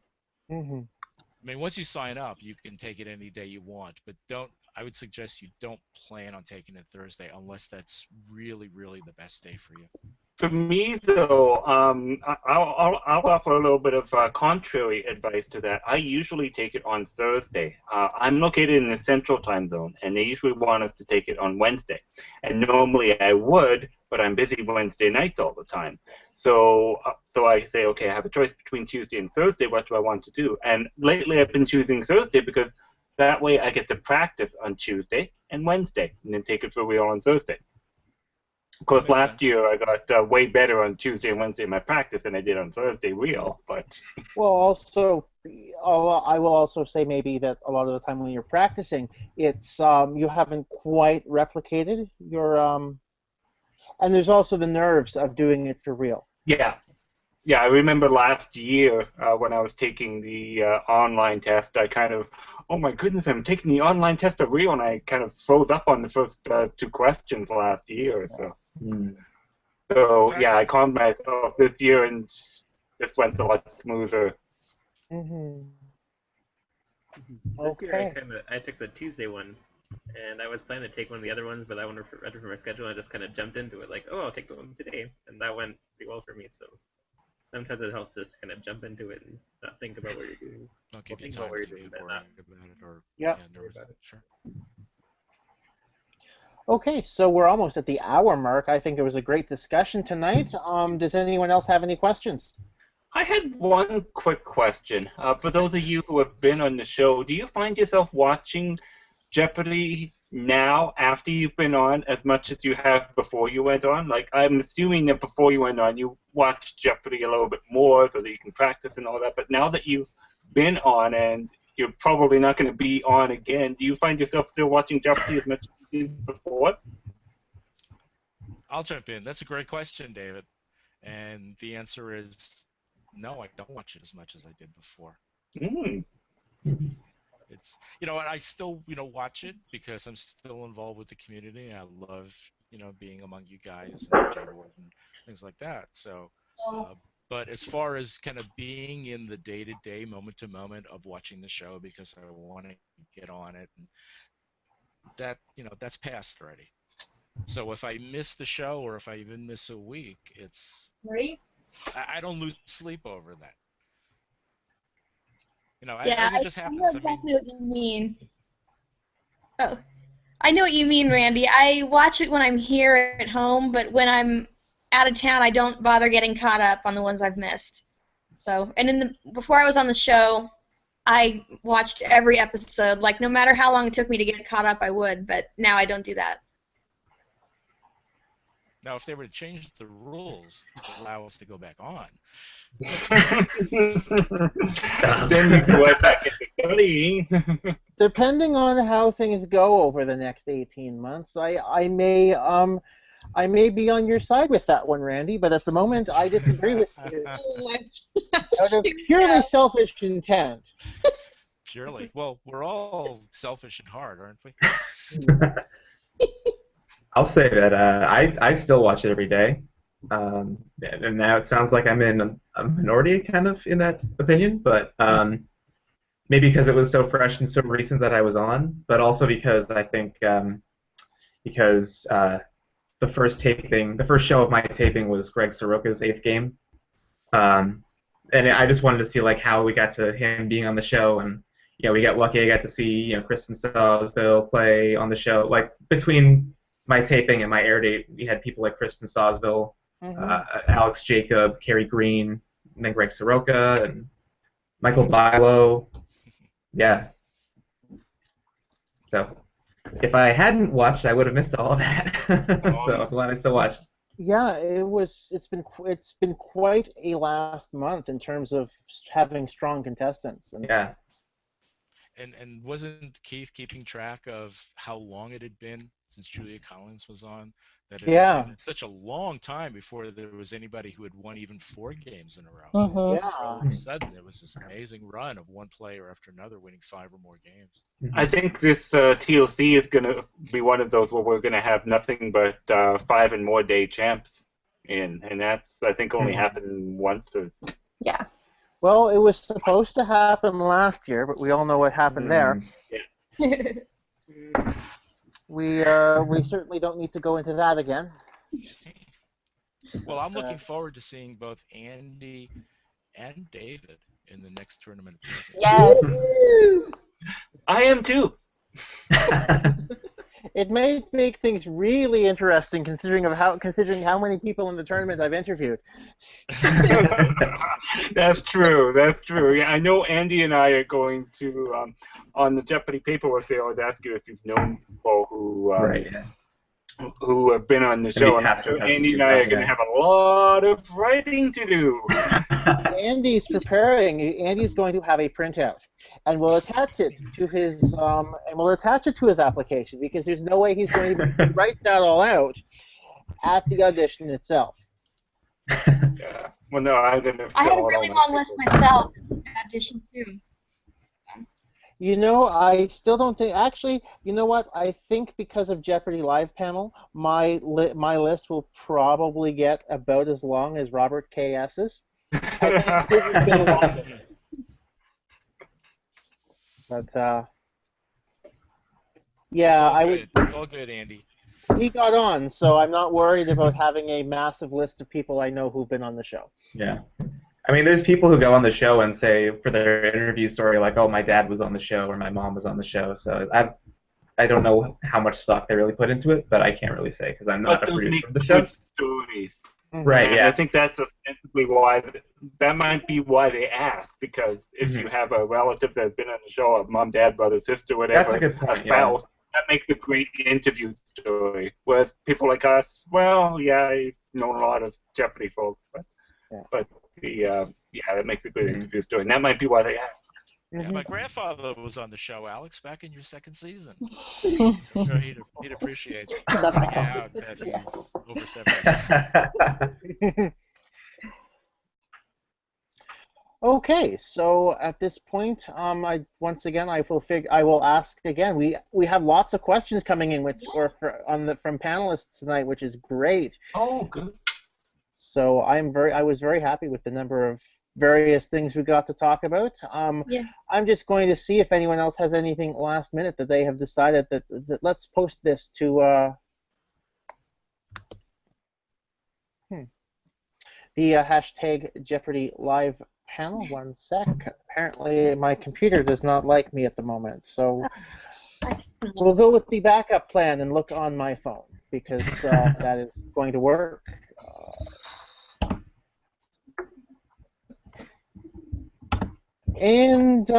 mhm. I mean, once you sign up, you can take it any day you want, but I would suggest you don't plan on taking it Thursday unless that's really, really the best day for you. For me, though, I'll offer a little bit of contrary advice to that. I usually take it on Thursday. I'm located in the Central Time Zone, and they usually want us to take it on Wednesday. And normally I would, but I'm busy Wednesday nights all the time. So I say, okay, I have a choice between Tuesday and Thursday. What do I want to do? And lately I've been choosing Thursday because that way I get to practice on Tuesday and Wednesday, and then take it for real on Thursday. Of course, Makes last sense. year I got way better on Tuesday and Wednesday in my practice than I did on Thursday real. But Well, also, I will also say maybe that a lot of the time when you're practicing, it's you haven't quite replicated your and there's also the nerves of doing it for real. yeah, I remember last year when I was taking the online test, I kind of, oh my goodness, I'm taking the online test for real, and I kind of froze up on the first two questions last year. Mm. So yeah, I Practice. calmed myself this year and just went a lot smoother. Mhm. This year Okay. I took the Tuesday one, and I was planning to take one of the other ones, but that one read for my schedule, and I just kind of jumped into it, like, oh, I'll take the one today, and that went pretty well for me. So sometimes it helps just kind of jump into it and not think about what you're doing. Don't give you Think about time what you're to doing, get but worried not about it or Yeah. nervous. about it. Sure. Okay, so we're almost at the hour mark. I think it was a great discussion tonight. Does anyone else have any questions? I had one quick question. For those of you who have been on the show, do you find yourself watching Jeopardy now after you've been on as much as you have before you went on? Like, I'm assuming that before you went on, you watched Jeopardy a little bit more so that you can practice and all that. But now that you've been on and you're probably not going to be on again, do you find yourself still watching Jeopardy as much as you did before? I'll jump in. That's a great question, David. And the answer is no, I don't watch it as much as I did before. Mm. It's I still watch it because I'm still involved with the community and I love being among you guys and J-Board and things like that. So, but as far as kind of being in the day-to-day, moment-to-moment of watching the show because I want to get on it, and that's past already. So if I miss the show or if I even miss a week, I don't lose sleep over that. You know, Yeah, it just I happens. know exactly what you mean. Oh, I know what you mean, Randy. I watch it when I'm here at home, but when I'm out of town, I don't bother getting caught up on the ones I've missed. So, and before I was on the show, I watched every episode. Like, no matter how long it took me to get caught up, I would. But now I don't do that. Now, if they were to change the rules to allow us to go back on, Then you go right back into studying. Depending on how things go over the next 18 months, I may be on your side with that one, Randy. But at the moment, I disagree with you Oh my out of gosh. purely selfish intent. purely. Well, we're all selfish at heart, aren't we? I'll say that I still watch it every day, and now it sounds like I'm in a minority kind of in that opinion, but maybe because it was so fresh and so recent that I was on, but also because I think because the first show of my taping was Greg Soroka's 8th game, and I just wanted to see like how we got to him being on the show, and we got lucky. I got to see Kristen Sawsville play on the show. Like between my taping and my air date, we had people like Kristen Sawsville, Alex Jacob, Kerry Green, and then Greg Soroka and Michael Bilo. Yeah. So if I hadn't watched, I would have missed all of that. So I'm glad I still watched. Yeah, it's been quite a last month in terms of having strong contestants. And Yeah. And wasn't Keith keeping track of how long it had been since Julia Collins was on? That it had been such a long time before there was anybody who had won even 4 games in a row. Yeah. All of a sudden, there was this amazing run of one player after another winning 5 or more games. I think this TOC is going to be one of those where we're going to have nothing but 5 and more day champs in, and that's I think only happened once. Yeah. Well, it was supposed to happen last year, but we all know what happened there. Yeah. We certainly don't need to go into that again. Well, I'm looking forward to seeing both Andy and David in the next tournament. Yes. I am too. It may make things really interesting considering how many people in the tournament I've interviewed. That's true. That's true. Yeah, I know Andy and I are going to on the Jeopardy paperwork. They always ask you if you've known people who who have been on the show. And I'm sure Andy and I are going to have a lot of writing to do. Andy's preparing. Andy's going to have a printout, and we'll attach it to his application because there's no way he's going to write that all out at the audition itself. Yeah. Well, no, I didn't. I had a really long list myself in audition too. I still don't think. Actually, you know what? I think because of Jeopardy Live Panel, my list will probably get about as long as Robert K.S.'s. I think his has been longer. But yeah, It's all good, Andy. He got on, so I'm not worried about having a massive list of people I know who've been on the show. Yeah. I mean, there's people who go on the show and say for their interview story, like, oh, my dad was on the show or my mom was on the show. So I don't know how much stock they really put into it, but I can't really say because I'm not a producer of the show. Stories. Right, yeah. I think that's ostensibly why that might be why they ask, because if you have a relative that's been on the show, a mom, dad, brother, sister, whatever, that's a good point, a spouse, that makes a great interview story. Whereas people like us, well, yeah, I've known a lot of Jeopardy folks, but that makes a good interview story, and that might be why they ask. Yeah, my grandfather was on the show, Alex, back in your 2nd season. I'm sure he'd appreciate finding out that he's over 70. Okay, so at this point, I will ask again. We have lots of questions coming in, from panelists tonight, which is great. Oh, good. So I was very happy with the number of various things we got to talk about. I'm just going to see if anyone else has anything last minute that they have decided that let's post this to the hashtag Jeopardy Live panel. One sec. Apparently, my computer does not like me at the moment, so we'll go with the backup plan and look on my phone because that is going to work. And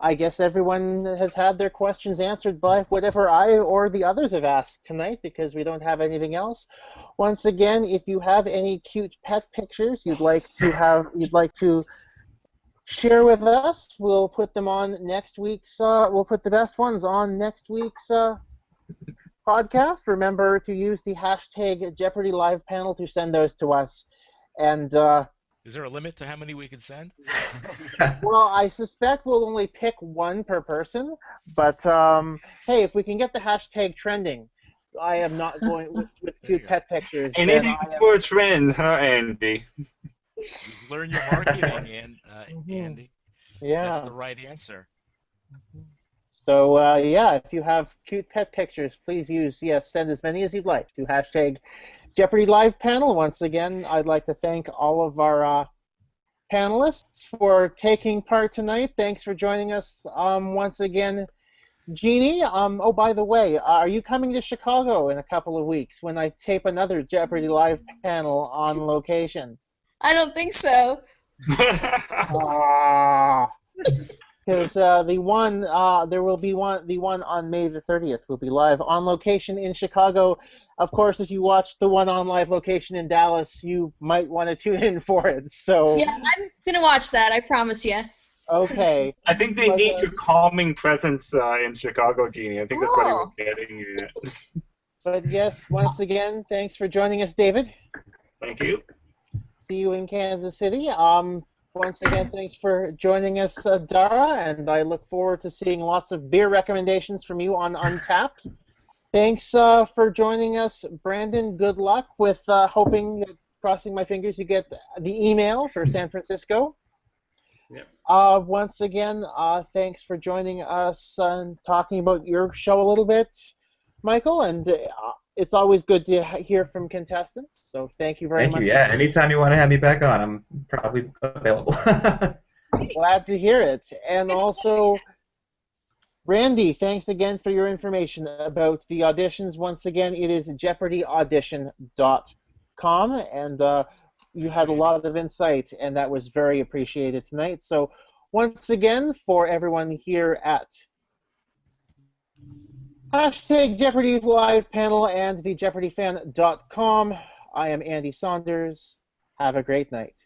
I guess everyone has had their questions answered by whatever I or the others have asked tonight because we don't have anything else. Once again, if you have any cute pet pictures you'd like to share with us, we'll put them on next week's. We'll put the best ones on next week's podcast. Remember to use the hashtag Jeopardy Live Panel to send those to us. And is there a limit to how many we can send? well, I suspect we'll only pick one per person. But hey, if we can get the hashtag trending, I am not going with cute pet pictures. Anything for a trend, huh, Andy? You learn your marketing, Andy. Yeah. That's the right answer. So, yeah, if you have cute pet pictures, please send as many as you'd like to hashtag Jeopardy Live Panel. Once again, I'd like to thank all of our panelists for taking part tonight. Thanks for joining us once again. Jeannie, oh, by the way, are you coming to Chicago in a couple of weeks when I tape another Jeopardy Live Panel on location? I don't think so. Because the one on May the 30th will be live on location in Chicago. Of course, if you watch the one on live location in Dallas, you might want to tune in for it. So yeah, I'm gonna watch that. I promise you. Okay. I think they need your calming presence in Chicago, Jeannie. I think that's what he was getting at. But yes, once again, thanks for joining us, David. Thank you. See you in Kansas City. Once again, thanks for joining us, Dara, and I look forward to seeing lots of beer recommendations from you on Untapped. Thanks for joining us, Brandon. Good luck with hoping that, crossing my fingers, you get the email for San Francisco. Yep. Once again, thanks for joining us and talking about your show a little bit, Michael, and it's always good to hear from contestants, so thank you very much. Thank you, yeah. Anytime you want to have me back on, I'm probably available. Glad to hear it. And also, Randy, thanks again for your information about the auditions. Once again, it is jeopardyaudition.com, and you had a lot of insight, and that was very appreciated tonight. So once again, for everyone here at hashtag Jeopardy Live Panel and the JeopardyFan.com, I am Andy Saunders. Have a great night.